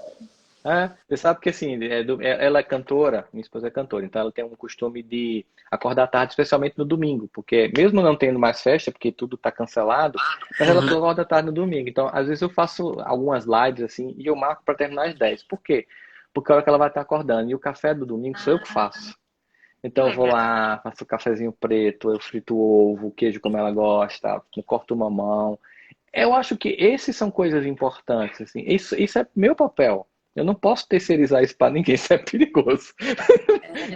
Você sabe que assim, ela é cantora, minha esposa é cantora, então ela tem um costume de acordar tarde, especialmente no domingo, porque mesmo não tendo mais festa, porque tudo tá cancelado, mas ela acorda tarde no domingo. Então, às vezes eu faço algumas lives assim e eu marco para terminar às 10. Por quê? Porque a hora que ela vai estar acordando. E o café do domingo sou eu que faço. Então eu vou lá, faço o cafezinho preto, eu frito o ovo, o queijo como ela gosta, corto o mamão. Eu acho que esses são coisas importantes, assim. Isso é meu papel. Eu não posso terceirizar isso para ninguém, isso é perigoso.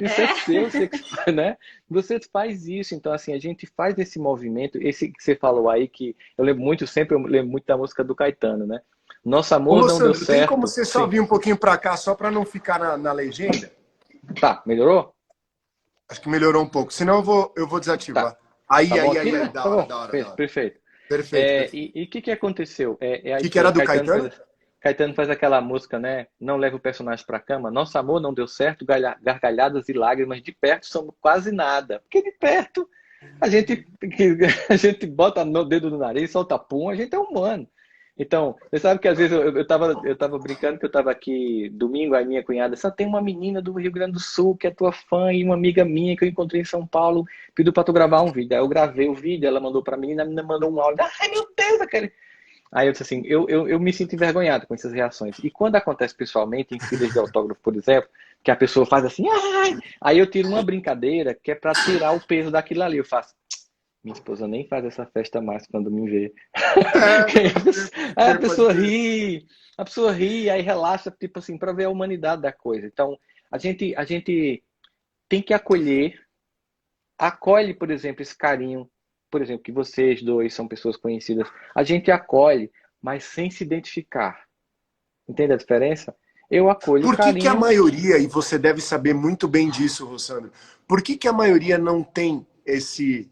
Isso é seu, né? Você faz isso, então assim, a gente faz esse movimento, esse que você falou aí, que eu lembro muito, sempre eu lembro muito da música do Caetano, né? Nosso amor não deu certo. Tem como você só vir um pouquinho para cá, só para não ficar na legenda? Tá, melhorou? Acho que melhorou um pouco, senão eu vou desativar. Tá. Aí, Tá bom aqui, aí, né? da Tá hora, bom. da hora. Perfeito. Perfeito. E o que aconteceu? O que era do Caetano? Caetano faz aquela música, né? Não leva o personagem pra cama. Nosso amor não deu certo, gargalhadas e lágrimas de perto somos quase nada. Porque de perto a gente bota o dedo no nariz, solta pum, a gente é humano. Então, você sabe que às vezes eu tava brincando que eu tava aqui domingo, a minha cunhada, só tem uma menina do Rio Grande do Sul que é tua fã e uma amiga minha que eu encontrei em São Paulo pediu pra tu gravar um vídeo. Aí eu gravei o vídeo, ela mandou pra menina, a menina mandou um áudio. Ai, meu Deus, aquele... Aí eu disse assim, eu me sinto envergonhado com essas reações. E quando acontece pessoalmente, em filas de autógrafo, por exemplo, que a pessoa faz assim, ai! Aí eu tiro uma brincadeira que é pra tirar o peso daquilo ali. Eu faço, minha esposa nem faz essa festa mais quando me vê. Aí a pessoa ri, aí relaxa, tipo assim, pra ver a humanidade da coisa. Então, a gente tem que acolher, acolhe, por exemplo, esse carinho, por exemplo, que vocês dois são pessoas conhecidas, a gente acolhe, mas sem se identificar. Entende a diferença? Eu acolho o Por que que a carinho. maioria, e você deve saber muito bem disso, Rossandro, por que que a maioria não tem esse...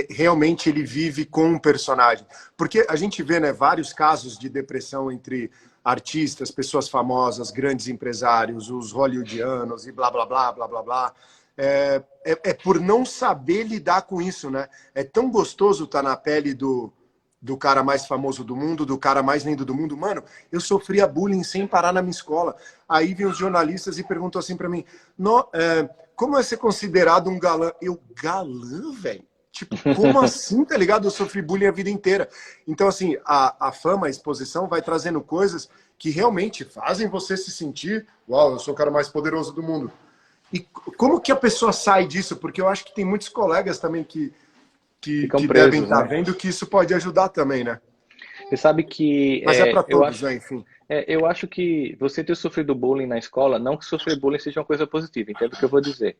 realmente ele vive com um personagem? Porque a gente vê, né, vários casos de depressão entre artistas, pessoas famosas, grandes empresários, os hollywoodianos e blá, blá, blá, blá, blá, blá. É por não saber lidar com isso, né? É tão gostoso estar na pele do cara mais famoso do mundo, do cara mais lindo do mundo. Mano, eu sofria bullying sem parar na minha escola. Aí vem os jornalistas e perguntam assim pra mim, como é ser considerado um galã? Eu, galã, velho? Tipo, como assim, tá ligado? Eu sofri bullying a vida inteira. Então, assim, a fama, a exposição vai trazendo coisas que realmente fazem você se sentir, uau, eu sou o cara mais poderoso do mundo. E como que a pessoa sai disso? Porque eu acho que tem muitos colegas também que Ficam devem presos, estar né? vendo que isso pode ajudar também, né? Você sabe que Mas é para eu todos, acho, né? Enfim. eu acho que você ter sofrido bullying na escola, não que sofrer bullying seja uma coisa positiva, entende o que eu vou dizer?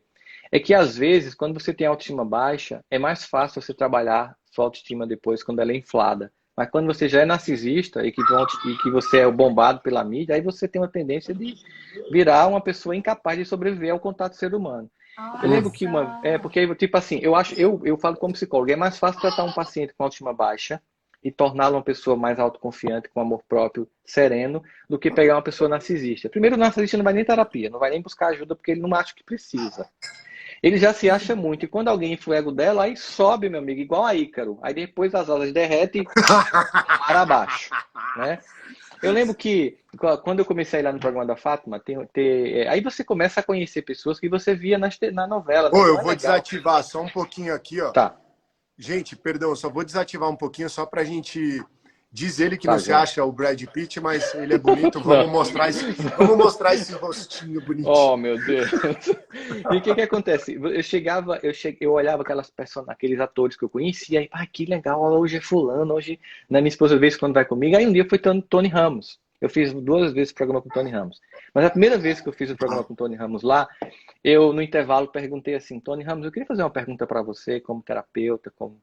É que às vezes, quando você tem autoestima baixa, é mais fácil você trabalhar sua autoestima depois quando ela é inflada. Mas quando você já é narcisista e que você é bombado pela mídia, aí você tem uma tendência de virar uma pessoa incapaz de sobreviver ao contato ser humano. Eu Hum. lembro que porque tipo assim, eu falo como psicólogo, é mais fácil tratar um paciente com autoestima baixa e torná-lo uma pessoa mais autoconfiante, com amor próprio, sereno, do que pegar uma pessoa narcisista. Primeiro, o narcisista não vai nem terapia, não vai nem buscar ajuda porque ele não acha que precisa. Ele já se acha muito, e quando alguém infla o ego dela, aí sobe, meu amigo, igual a Ícaro. Aí depois as asas derretem e mar abaixo, né? Eu lembro que quando eu comecei a ir lá no programa da Fátima, aí você começa a conhecer pessoas que você via na novela, né? Ô, Então eu é vou legal. desativar só um pouquinho aqui, ó. Tá, Gente, perdão, eu só vou desativar um pouquinho só pra gente... Diz ele que não tá, se gente. acha o Brad Pitt, mas ele é bonito. Não. Vamos mostrar esse rostinho Oh, bonitinho. meu Deus. E o que que acontece? Eu olhava aqueles atores que eu conhecia, e, que legal, hoje é fulano, hoje, na minha esposa, vez quando vai comigo, aí um dia foi Tony Ramos. Eu fiz 2 vezes o programa com Tony Ramos. Mas a primeira vez que eu fiz o programa com Tony Ramos lá, eu, no intervalo, perguntei assim, Tony Ramos, eu queria fazer uma pergunta para você, como terapeuta, como...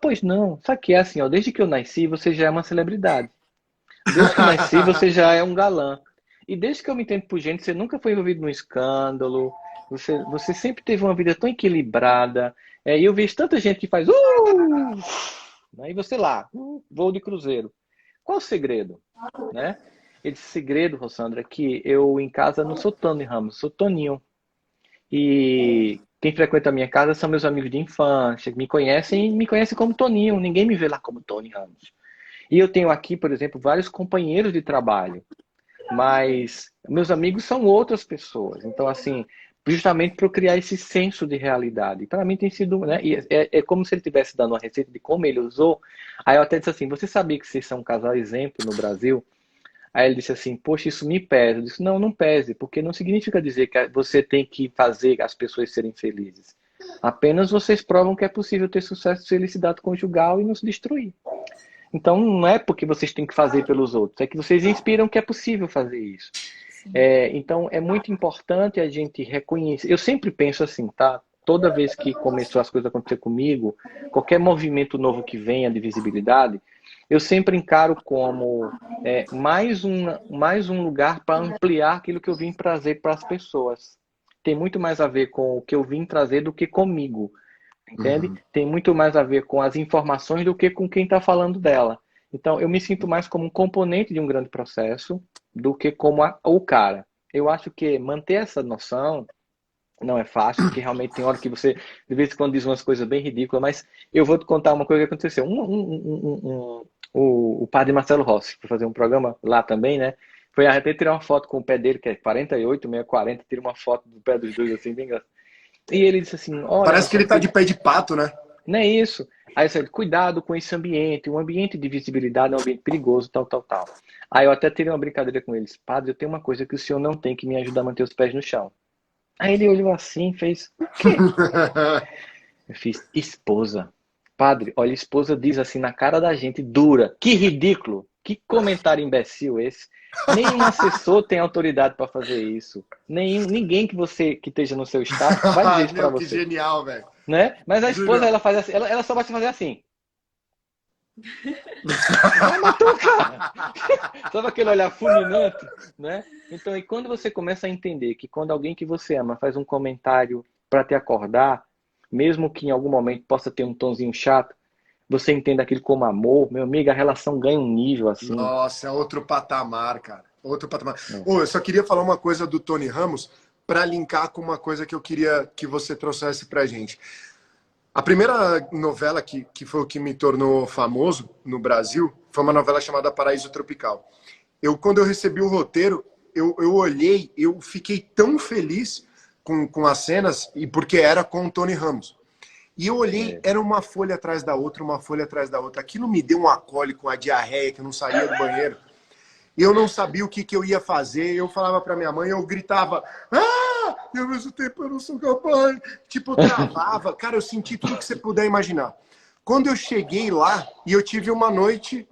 Pois não. Sabe que é assim, ó, desde que eu nasci, você já é uma celebridade. Desde que eu nasci, você já é um galã. E desde que eu me entendo por gente, você nunca foi envolvido num escândalo. Você sempre teve uma vida tão equilibrada. E eu vejo tanta gente que faz... Aí você lá, voo de cruzeiro. Qual o segredo? Né? Esse segredo, Rossandra, é que eu em casa não sou Tony Ramos, sou Toninho. E quem frequenta a minha casa são meus amigos de infância, que me conhecem e me conhecem como Toninho. Ninguém me vê lá como Tony Ramos. E eu tenho aqui, por exemplo, vários companheiros de trabalho, mas meus amigos são outras pessoas. Então, assim, justamente para eu criar esse senso de realidade. Para mim tem sido, né? É como se ele estivesse dando uma receita de como ele usou. Aí eu até disse assim: você sabia que vocês são um casal exemplo no Brasil? Aí ele disse assim: poxa, isso me pesa. Eu disse: não, não pese, porque não significa dizer que você tem que fazer as pessoas serem felizes. Apenas vocês provam que é possível ter sucesso e felicidade conjugal e não se destruir. Então, não é porque vocês têm que fazer pelos outros, é que vocês inspiram que é possível fazer isso. Então, é muito importante a gente reconhecer. Eu sempre penso assim, tá? Toda vez que começou as coisas a acontecer comigo, qualquer movimento novo que venha de visibilidade, eu sempre encaro como mais um lugar para ampliar aquilo que eu vim trazer para as pessoas. Tem muito mais a ver com o que eu vim trazer do que comigo. Entende? Uhum. Tem muito mais a ver com as informações do que com quem está falando dela. Então, eu me sinto mais como um componente de um grande processo do que como o cara. Eu acho que manter essa noção não é fácil, porque realmente tem hora que você, de vez em quando, diz umas coisas bem ridículas, mas eu vou te contar uma coisa que aconteceu. O padre Marcelo Rossi, foi fazer um programa lá também, né? Foi até tirar uma foto com o pé dele, que é 48, 640, tira uma foto do pé dos dois, assim, bem engraçado. E ele disse assim, olha, Parece que ele Rossano, tá de pé de pato, né? não é isso. Aí eu disse, cuidado com esse ambiente, um ambiente de visibilidade é um ambiente perigoso, tal, tal, tal. Aí eu até tirei uma brincadeira com eles, padre, eu tenho uma coisa que o senhor não tem que me ajudar a manter os pés no chão. Aí ele olhou assim, fez, o quê? Eu fiz, esposa. Padre, olha, esposa diz assim na cara da gente, dura. Que ridículo. Que comentário imbecil esse? Nenhum assessor tem autoridade para fazer isso. Ninguém que esteja no seu staff vai dizer isso para Meu, que você. genial, velho. Né? Mas a esposa, Júnior. ela faz assim, ela só vai te fazer assim. Vai matar o cara. Sabe aquele olhar fulminante, né? Então, e quando você começa a entender que quando alguém que você ama faz um comentário para te acordar, mesmo que em algum momento possa ter um tonzinho chato, você entende aquilo como amor, meu amigo, a relação ganha um nível assim. Nossa, é outro patamar, cara. Outro patamar. É. Ô, eu só queria falar uma coisa do Tony Ramos para linkar com uma coisa que eu queria que você trouxesse pra gente. A primeira novela que foi o que me tornou famoso no Brasil foi uma novela chamada Paraíso Tropical. Quando eu recebi o roteiro, eu olhei, eu fiquei tão feliz com as cenas, e porque era com o Tony Ramos. E eu olhei, era uma folha atrás da outra, uma folha atrás da outra. Aquilo me deu um acólito, uma diarreia, que eu não saía do banheiro. Eu não sabia o que eu ia fazer. Eu falava para minha mãe, eu gritava, e ao mesmo tempo eu não sou capaz. Tipo, eu travava. Cara, eu senti tudo que você puder imaginar. Quando eu cheguei lá, e eu tive uma noite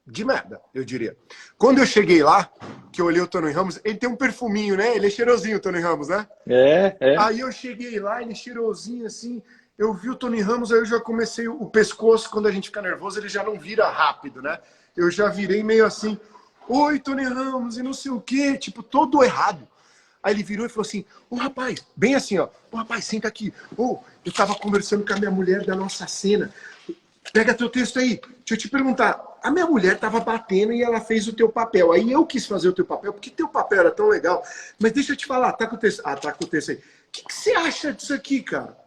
de merda, eu diria. Quando eu cheguei lá, que eu olhei o Tony Ramos, ele tem um perfuminho, né? Ele é cheirosinho, o Tony Ramos, né? É. Aí eu cheguei lá, ele cheirosinho assim, eu vi o Tony Ramos, aí eu já comecei o pescoço, quando a gente fica nervoso, ele já não vira rápido, né? Eu já virei meio assim, oi, Tony Ramos, e não sei o quê, tipo, todo errado. Aí ele virou e falou assim, ô rapaz, bem assim, ó, ô rapaz, senta aqui. Eu tava conversando com a minha mulher da nossa cena. Pega teu texto aí. Deixa eu te perguntar. A minha mulher tava batendo e ela fez o teu papel. Aí eu quis fazer o teu papel, porque teu papel era tão legal. Mas deixa eu te falar, tá com o texto. Ah, tá com o texto aí. O que você acha disso aqui, cara?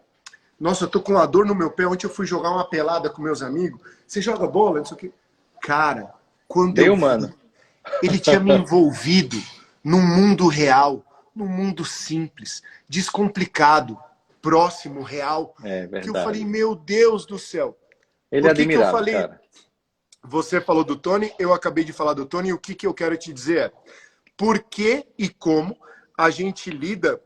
Nossa, eu tô com uma dor no meu pé. Ontem eu fui jogar uma pelada com meus amigos. Você joga bola? Não sei o quê. Cara, quando eu vi, Mano. ele tinha me envolvido num mundo real, num mundo simples, descomplicado, próximo, real. É Que eu verdade. falei, meu Deus do céu. Ele é Por que eu admirável, falei? cara. Você falou do Tony, eu acabei de falar do Tony, e o que eu quero te dizer é por que e como a gente lida.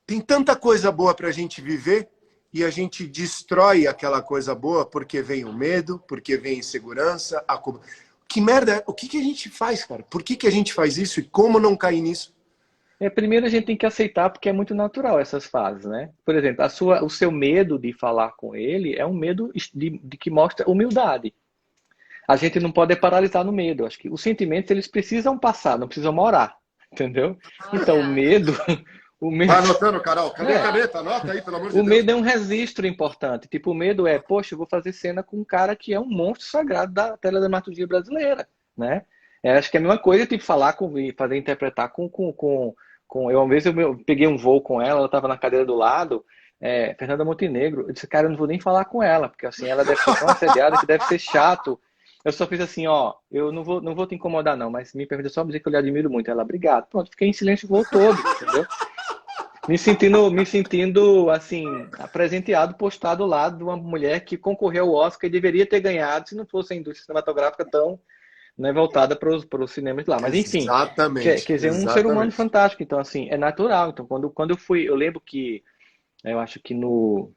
Tem tanta coisa boa para a gente viver e a gente destrói aquela coisa boa porque vem o medo, porque vem a insegurança, a culpa. Que merda, o que a gente faz, cara? Por que a gente faz isso e como não cair nisso? Primeiro a gente tem que aceitar porque é muito natural essas fases, né? Por exemplo, o seu medo de falar com ele é um medo de que mostra humildade. A gente não pode paralisar no medo. Acho que os sentimentos eles precisam passar, não precisam morar, entendeu? Então o medo, Vai anotando, Carol. Cadê a É. caneta? Anota aí, pelo amor de o Deus. medo é um registro importante. Tipo, o medo é, poxa, eu vou fazer cena com um cara que é um monstro sagrado da teledramaturgia brasileira, né? Acho que é a mesma coisa, tipo, falar com e fazer interpretar eu uma vez eu peguei um voo com ela estava na cadeira do lado, Fernanda Montenegro. Eu disse, cara, eu não vou nem falar com ela, porque assim, ela deve ser tão assediada que deve ser chato. Eu só fiz assim, ó, eu não vou te incomodar não, mas me permita só dizer que eu lhe admiro muito. Ela, obrigado. Pronto, fiquei em silêncio o voo todo, entendeu? Me sentindo assim, presenteado, postado ao lado de uma mulher que concorreu ao Oscar e deveria ter ganhado se não fosse a indústria cinematográfica tão, né, voltada para os cinemas de lá. Mas enfim, Exatamente. quer dizer, um ser humano fantástico. Então, assim, é natural. Então, quando eu fui, eu lembro que, eu acho que no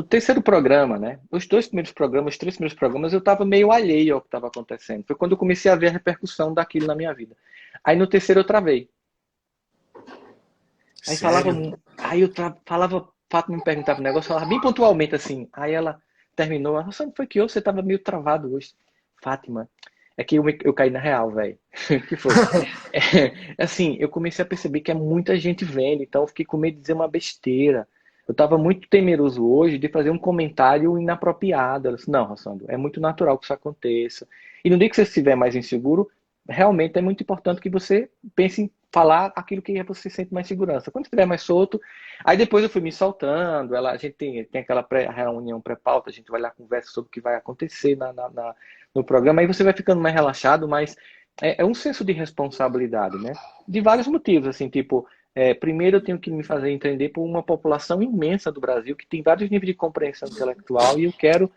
terceiro programa, né? Os três primeiros programas, eu estava meio alheio ao que estava acontecendo. Foi quando eu comecei a ver a repercussão daquilo na minha vida. Aí no terceiro eu travei. Aí Sério? falava, Fátima me perguntava um negócio, falava bem pontualmente assim. Aí ela terminou, nossa, não foi que você tava meio travado hoje. Fátima, é que eu caí na real, velho. Que foi? Assim, eu comecei a perceber que é muita gente vendo, então eu fiquei com medo de dizer uma besteira. Eu tava muito temeroso hoje de fazer um comentário inapropriado. Ela disse, não, Rossandro, é muito natural que isso aconteça. E no dia que você estiver mais inseguro, realmente é muito importante que você pense em falar aquilo que você sente mais segurança. Quando estiver mais solto, aí depois eu fui me soltando, a gente tem aquela reunião pré-pauta, a gente vai lá conversa sobre o que vai acontecer no programa, aí você vai ficando mais relaxado, mas é um senso de responsabilidade, né? De vários motivos, assim, tipo, primeiro eu tenho que me fazer entender por uma população imensa do Brasil, que tem vários níveis de compreensão intelectual, e eu quero,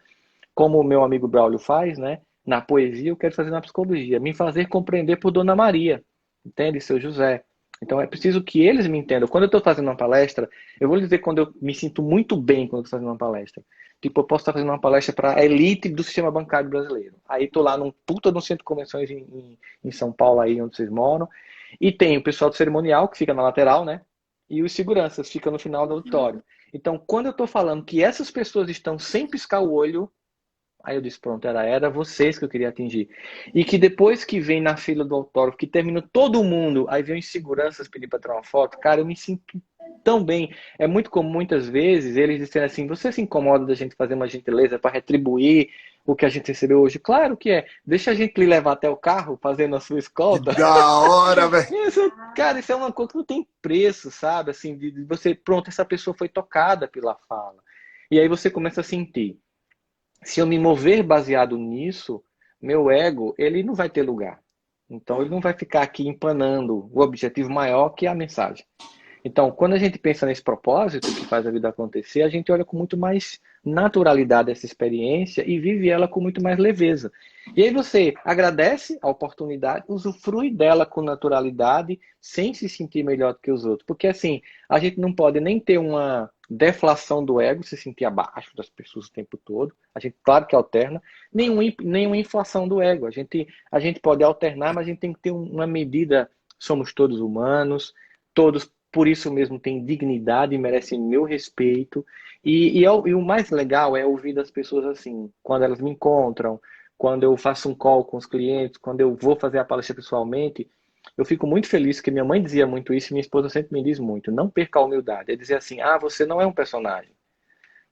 como o meu amigo Braulio faz, né? Na poesia, eu quero fazer na psicologia, me fazer compreender por Dona Maria, entende? Seu José. Então é preciso que eles me entendam. Quando eu estou fazendo uma palestra, eu vou lhe dizer quando eu me sinto muito bem quando eu estou fazendo uma palestra. Tipo, eu posso estar fazendo uma palestra para a elite do sistema bancário brasileiro. Aí tô lá num puta de um centro de convenções em São Paulo, aí onde vocês moram. E tem o pessoal do cerimonial, que fica na lateral, né? E os seguranças, ficam no final do auditório. Então, quando eu tô falando que essas pessoas estão sem piscar o olho, aí eu disse, pronto, era vocês que eu queria atingir. E que depois que vem na fila do autógrafo, que termina todo mundo, aí vem os seguranças pedir para tirar uma foto, cara, eu me sinto tão bem. É muito comum, muitas vezes, eles disserem assim, você se incomoda da gente fazer uma gentileza para retribuir o que a gente recebeu hoje? Claro que é. Deixa a gente lhe levar até o carro, fazendo a sua Que escolta. da hora, velho. Cara, isso é uma coisa que não tem preço, sabe? Assim, de você, pronto, essa pessoa foi tocada pela fala. E aí você começa a sentir. Se eu me mover baseado nisso, meu ego, ele não vai ter lugar. Então, ele não vai ficar aqui empanando o objetivo maior que é a mensagem. Então, quando a gente pensa nesse propósito que faz a vida acontecer, a gente olha com muito mais naturalidade essa experiência e vive ela com muito mais leveza. E aí você agradece a oportunidade, usufrui dela com naturalidade, sem se sentir melhor do que os outros. Porque assim, a gente não pode nem ter uma deflação do ego, se sentir abaixo das pessoas o tempo todo. A gente, claro que alterna, nenhuma inflação do ego. A gente pode alternar, mas a gente tem que ter uma medida. Somos todos humanos, todos por isso mesmo têm dignidade e merecem meu respeito. E o mais legal é ouvir das pessoas assim, quando elas me encontram, quando eu faço um call com os clientes, quando eu vou fazer a palestra pessoalmente, eu fico muito feliz, que minha mãe dizia muito isso e minha esposa sempre me diz muito, não perca a humildade. É dizer assim, você não é um personagem,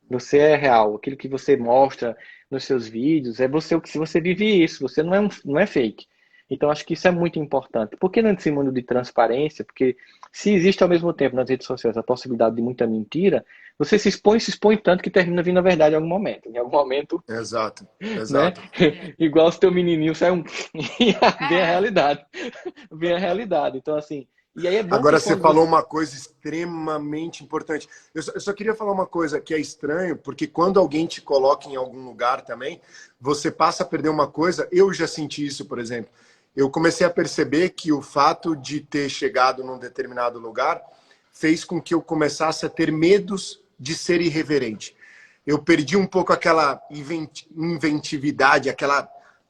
você é real, aquilo que você mostra nos seus vídeos, é você, se você vive isso, você não é fake. Então, acho que isso é muito importante. Por que nesse mundo de transparência? Porque se existe ao mesmo tempo nas redes sociais a possibilidade de muita mentira, você se expõe tanto que termina vindo a verdade em algum momento. Em algum momento, Exato, né? exato. Igual o teu menininho sai e vem a É. realidade. Vem a realidade. Então, assim, e aí é bom Agora que você quando falou você... uma coisa extremamente importante. Eu só queria falar uma coisa que é estranho, porque quando alguém te coloca em algum lugar também, você passa a perder uma coisa. Eu já senti isso, por exemplo. Eu comecei a perceber que o fato de ter chegado num determinado lugar fez com que eu começasse a ter medos de ser irreverente. Eu perdi um pouco aquela inventividade,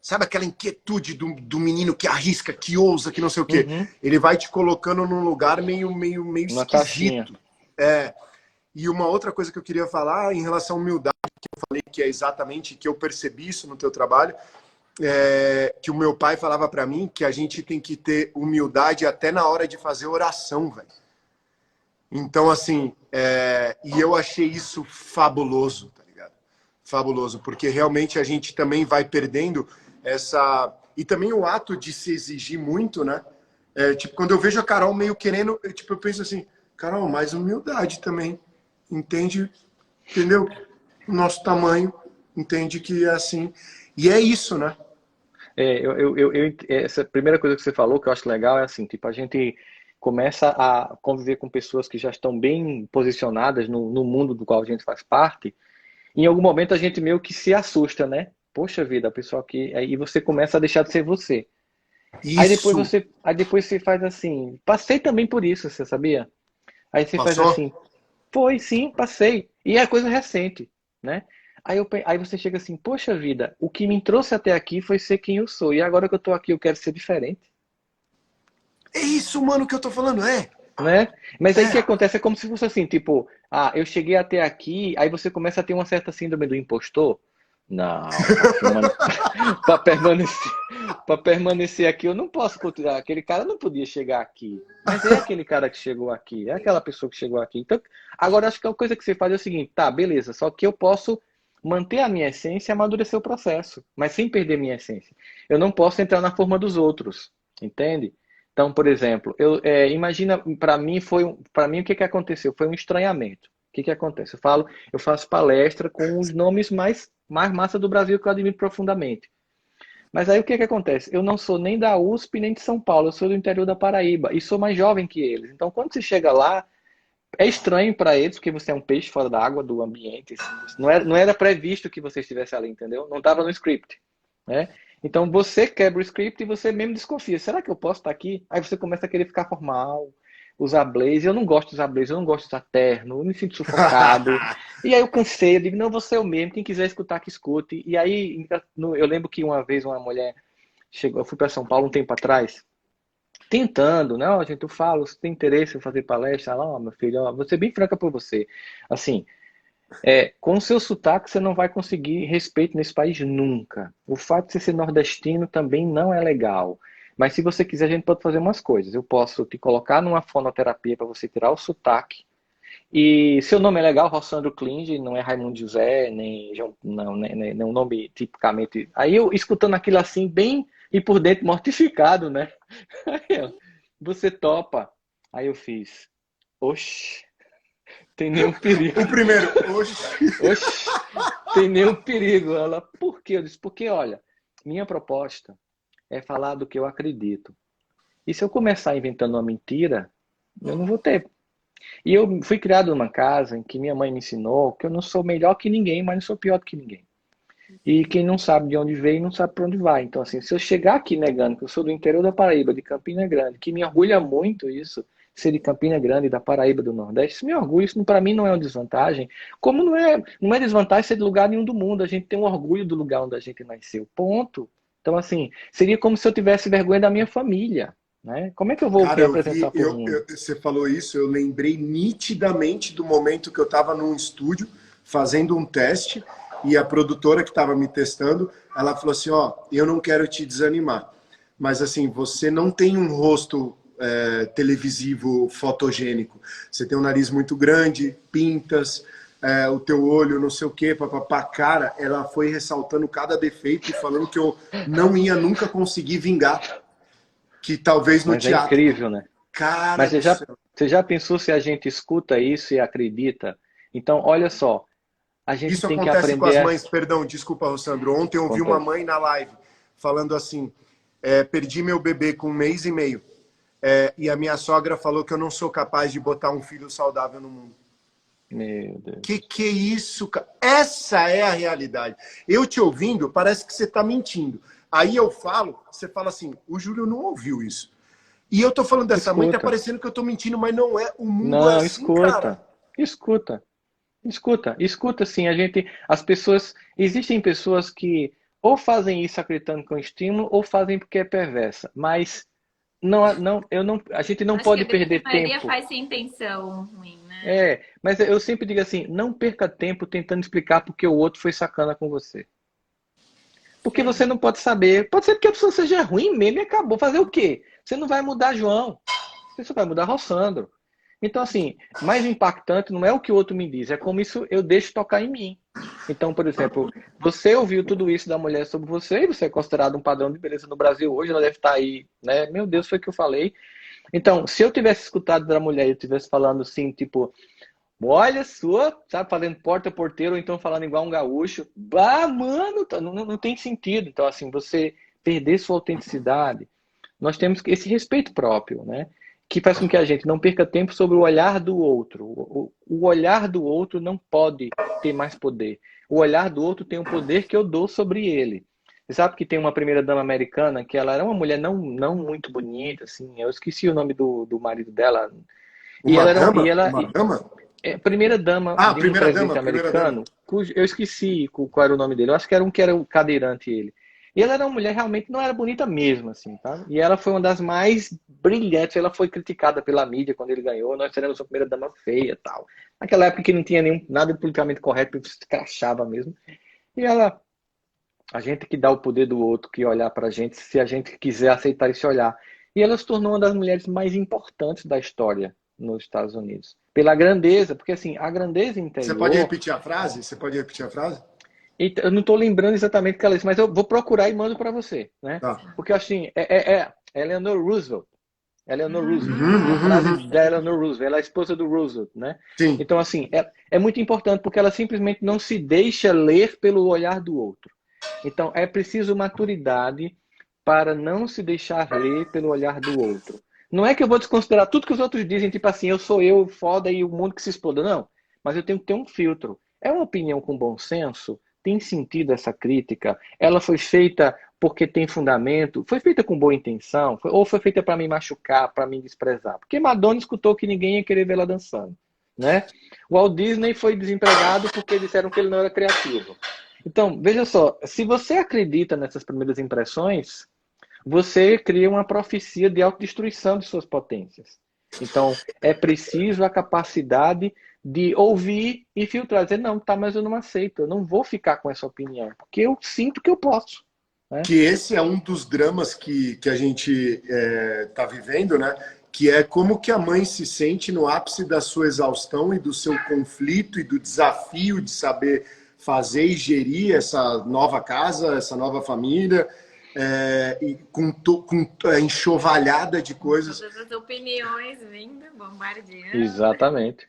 sabe, aquela inquietude do menino que arrisca, que ousa, que não sei o quê. Uhum, Ele vai te colocando num lugar meio uma caixinha. esquisito. É. E uma outra coisa que eu queria falar em relação à humildade, que eu falei que é exatamente que eu percebi isso no teu trabalho, que o meu pai falava para mim que a gente tem que ter humildade até na hora de fazer oração, velho. Então, assim, e eu achei isso fabuloso, tá ligado? Fabuloso, porque realmente a gente também vai perdendo essa... E também o ato de se exigir muito, né? Tipo, quando eu vejo a Carol meio querendo, eu penso assim, Carol, mais humildade também, entende? Entendeu? O nosso tamanho, entende que é assim. E é isso, né? Essa primeira coisa que você falou que eu acho legal é assim, tipo, a gente começa a conviver com pessoas que já estão bem posicionadas no mundo do qual a gente faz parte, e em algum momento a gente meio que se assusta, né? Poxa vida, a pessoa aqui, aí você começa a deixar de ser você. Isso. Aí depois você faz assim, passei também por isso, você sabia? Aí você faz Passou? assim, foi, sim, passei. E é coisa recente, né? Aí você chega assim, poxa vida, o que me trouxe até aqui foi ser quem eu sou. E agora que eu tô aqui, eu quero ser diferente, É isso, mano, que eu tô falando, né? Mas aí o que É. acontece é como se fosse assim, tipo, eu cheguei até aqui, aí você começa a ter uma certa síndrome do impostor. Não, para permanecer, para permanecer aqui, eu não posso continuar. Aquele cara não podia chegar aqui. Mas é aquele cara que chegou aqui, é aquela pessoa que chegou aqui. Então, agora acho que a coisa que você faz é o seguinte, tá, beleza, só que eu posso manter a minha essência e amadurecer o processo, mas sem perder minha essência. Eu não posso entrar na forma dos outros, entende? Então, por exemplo, imagina, para mim o que aconteceu? Foi um estranhamento. O que acontece? Eu faço palestra com os nomes mais massa do Brasil que eu admiro profundamente. Mas aí o que acontece? Eu não sou nem da USP nem de São Paulo, eu sou do interior da Paraíba e sou mais jovem que eles. Então, quando você chega lá, é estranho para eles, porque você é um peixe fora da água, do ambiente. Assim, não era previsto que você estivesse ali, entendeu? Não estava no script, né? Então você quebra o script e você mesmo desconfia. Será que eu posso estar aqui? Aí você começa a querer ficar formal. usar blazer, eu não gosto de usar blazer, eu não gosto de usar terno, eu me sinto sufocado. E aí eu cansei, eu digo, não, vou ser eu mesmo, quem quiser escutar, que escute. E aí, eu lembro que uma vez uma mulher chegou, eu fui para São Paulo um tempo atrás, tentando, né? Ó, gente, eu falo, você tem interesse em fazer palestra? Ela, ó, meu filho, ó, vou ser bem franca por você. Assim, com o seu sotaque você não vai conseguir respeito nesse país nunca. O fato de você ser nordestino também não é legal. Mas se você quiser, a gente pode fazer umas coisas. Eu posso te colocar numa fonoterapia para você tirar o sotaque. E seu nome é legal, Rossandro Klinge, não é Raimundo José, nem João, não, nem um nome tipicamente. Aí eu escutando aquilo assim, bem e por dentro mortificado, né? Você topa. Aí eu fiz, oxe, tem nenhum perigo. O primeiro, oxe. Oxe, tem nenhum perigo. Ela, por quê? Eu disse, porque olha, minha proposta é falar do que eu acredito. E se eu começar inventando uma mentira, eu não vou ter. E eu fui criado numa casa em que minha mãe me ensinou que eu não sou melhor que ninguém, mas não sou pior do que ninguém. E quem não sabe de onde veio, não sabe para onde vai. Então, assim, se eu chegar aqui negando que eu sou do interior da Paraíba, de Campina Grande, que me orgulha muito isso, ser de Campina Grande, da Paraíba, do Nordeste, isso me orgulha, isso para mim não é uma desvantagem. Como não é desvantagem ser de lugar nenhum do mundo, a gente tem um orgulho do lugar onde a gente nasceu, ponto. Então, assim, seria como se eu tivesse vergonha da minha família, né? Como é que eu vou Cara, me apresentar para o mundo? você falou isso, eu lembrei nitidamente do momento que eu estava num estúdio fazendo um teste e a produtora que estava me testando, ela falou assim, ó, eu não quero te desanimar, mas assim, você não tem um rosto televisivo fotogênico, você tem um nariz muito grande, pintas, o teu olho, não sei o que, papapá, cara, ela foi ressaltando cada defeito e falando que eu não ia nunca conseguir vingar, que talvez no Mas é teatro. incrível, né? Cara Mas do céu. você já pensou se a gente escuta isso e acredita? Então, olha só, a gente Isso tem que acontece com as aprender a... mães, perdão, desculpa, Rossandro. Ontem eu vi uma Acontece. mãe na live falando assim, perdi meu bebê com 1 mês e meio. E a minha sogra falou que eu não sou capaz de botar um filho saudável no mundo. Meu Deus. Que é isso, cara? Essa é a realidade. Eu te ouvindo, parece que você está mentindo. Aí eu falo, você fala assim, o Júlio não ouviu isso. E eu tô falando dessa mãe, tá Escuta. parecendo que eu tô mentindo, mas não é. O mundo é Não, assim, cara. escuta. Escuta. Escuta sim, as pessoas, existem pessoas que ou fazem isso acreditando que é um estímulo ou fazem porque é perversa, mas a gente não Acho que a pode grande perder maioria tempo. faz sem intenção ruim, né? Mas eu sempre digo assim, não perca tempo tentando explicar porque o outro foi sacana com você. Porque você Sim. não pode saber, pode ser porque a pessoa seja ruim mesmo e acabou. Fazer o quê? Você não vai mudar João, você só vai mudar Rossandro. Então, assim, mais impactante não é o que o outro me diz, é como isso eu deixo tocar em mim. Então, por exemplo, você ouviu tudo isso da mulher sobre você e você é considerado um padrão de beleza no Brasil hoje, ela deve estar aí, né? Meu Deus, foi o que eu falei. Então, se eu tivesse escutado da mulher e eu estivesse falando assim, tipo, olha sua, sabe, fazendo porta-porteiro ou então falando igual um gaúcho, bah, mano, não tem sentido. Então, assim, você perder sua autenticidade, nós temos esse respeito próprio, né? Que faz com que a gente não perca tempo sobre o olhar do outro. O olhar do outro não pode ter mais poder. O olhar do outro tem o poder que eu dou sobre ele. Você sabe que tem uma primeira-dama americana que ela era uma mulher não muito bonita, assim, eu esqueci o nome do marido dela. E Uma ela era, dama? Uma dama? primeira-dama Ah, de um primeira dama, presidente primeira dama. americano, cujo eu esqueci qual era o nome dele. Eu acho que era um que era o cadeirante ele. E ela era uma mulher realmente não era bonita mesmo, assim, tá? E ela foi uma das mais brilhantes. Ela foi criticada pela mídia quando ele ganhou. Nós teremos a primeira dama feia, tal. Naquela época que não tinha nada politicamente correto, porque se crachava mesmo. E ela, a gente que dá o poder do outro, que olhar pra gente, se a gente quiser aceitar esse olhar. E ela se tornou uma das mulheres mais importantes da história nos Estados Unidos. Pela grandeza, porque assim, a grandeza Você pode interior. repetir a frase? Você pode repetir a frase? Eu não estou lembrando exatamente o que ela disse, mas eu vou procurar e mando para você, né? Tá. Porque assim, Eleanor Roosevelt. Eleanor Roosevelt. A frase Uhum. da Eleanor Roosevelt, ela é a esposa do Roosevelt, né? Sim. Então, assim, é muito importante porque ela simplesmente não se deixa ler pelo olhar do outro. Então, é preciso maturidade para não se deixar ler pelo olhar do outro. Não é que eu vou desconsiderar tudo que os outros dizem, tipo assim, eu sou eu, foda, e o mundo que se exploda. Não. Mas eu tenho que ter um filtro. É uma opinião com bom senso? Tem sentido essa crítica? Ela foi feita porque tem fundamento, foi feita com boa intenção, ou foi feita para me machucar, para me desprezar? Porque Madonna escutou que ninguém ia querer ver ela dançando, né? O Walt Disney foi desempregado porque disseram que ele não era criativo. Então, veja só, se você acredita nessas primeiras impressões, você cria uma profecia de autodestruição de suas potências. Então, é preciso a capacidade de ouvir e filtrar, dizer, não, tá, mas eu não aceito, eu não vou ficar com essa opinião, porque eu sinto que eu posso. Né? Que esse é um dos dramas que a gente tá vivendo, né? Que é como que a mãe se sente no ápice da sua exaustão e do seu conflito e do desafio de saber fazer e gerir essa nova casa, essa nova família, e com a enxovalhada de coisas. Todas as opiniões vindo, bombardeando. Exatamente.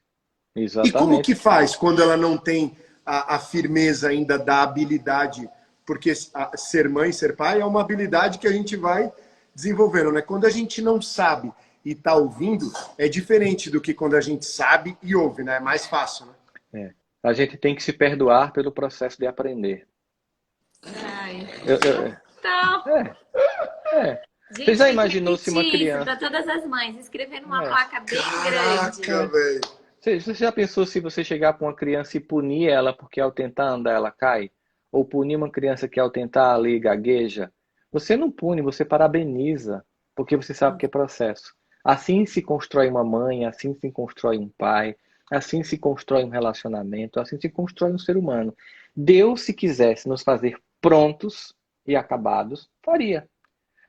E como que faz quando ela não tem a firmeza ainda da habilidade? Porque ser mãe, ser pai é uma habilidade que a gente vai desenvolvendo, né? Quando a gente não sabe e está ouvindo, é diferente do que quando a gente sabe e ouve, né? É mais fácil, né? A gente tem que se perdoar pelo processo de aprender. Ai. Então... Gente, você já imaginou se uma criança... para todas as mães, escrevendo uma placa bem grande. Caraca, velho. Você já pensou se você chegar para uma criança e punir ela porque ao tentar andar ela cai? Ou punir uma criança que ao tentar ali gagueja? Você não pune, você parabeniza, porque você sabe que é processo. Assim se constrói uma mãe, assim se constrói um pai, assim se constrói um relacionamento, assim se constrói um ser humano. Deus, se quisesse nos fazer prontos e acabados, faria.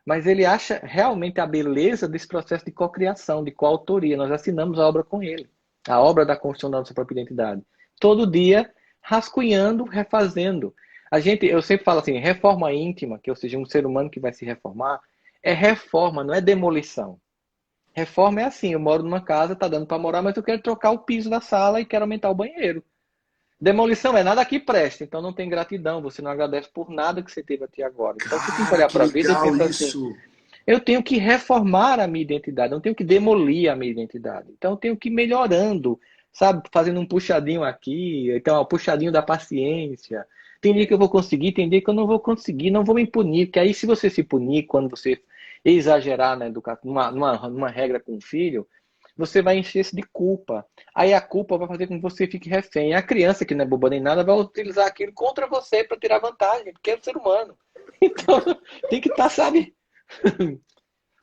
Mas ele acha realmente a beleza desse processo de cocriação, de coautoria. Nós assinamos a obra com ele. A obra da construção da nossa própria identidade. Todo dia, rascunhando, refazendo. Eu sempre falo assim, reforma íntima, que ou seja, um ser humano que vai se reformar, é reforma, não é demolição. Reforma é assim, eu moro numa casa, tá dando para morar, mas eu quero trocar o piso da sala e quero aumentar o banheiro. Demolição é nada que presta, então não tem gratidão, você não agradece por nada que você teve até agora. Então você tem que olhar para a vida e pensar assim, eu tenho que reformar a minha identidade, não tenho que demolir a minha identidade. Então eu tenho que ir melhorando, sabe? Fazendo um puxadinho aqui, então o puxadinho da paciência. Tem dia que eu vou conseguir, tem dia que eu não vou conseguir, não vou me punir, porque aí se você se punir quando você exagerar na educação, numa regra com o filho, você vai encher-se de culpa. Aí a culpa vai fazer com que você fique refém. A criança, que não é boba nem nada, vai utilizar aquilo contra você para tirar vantagem, porque é um ser humano. Então, tem que estar, sabe?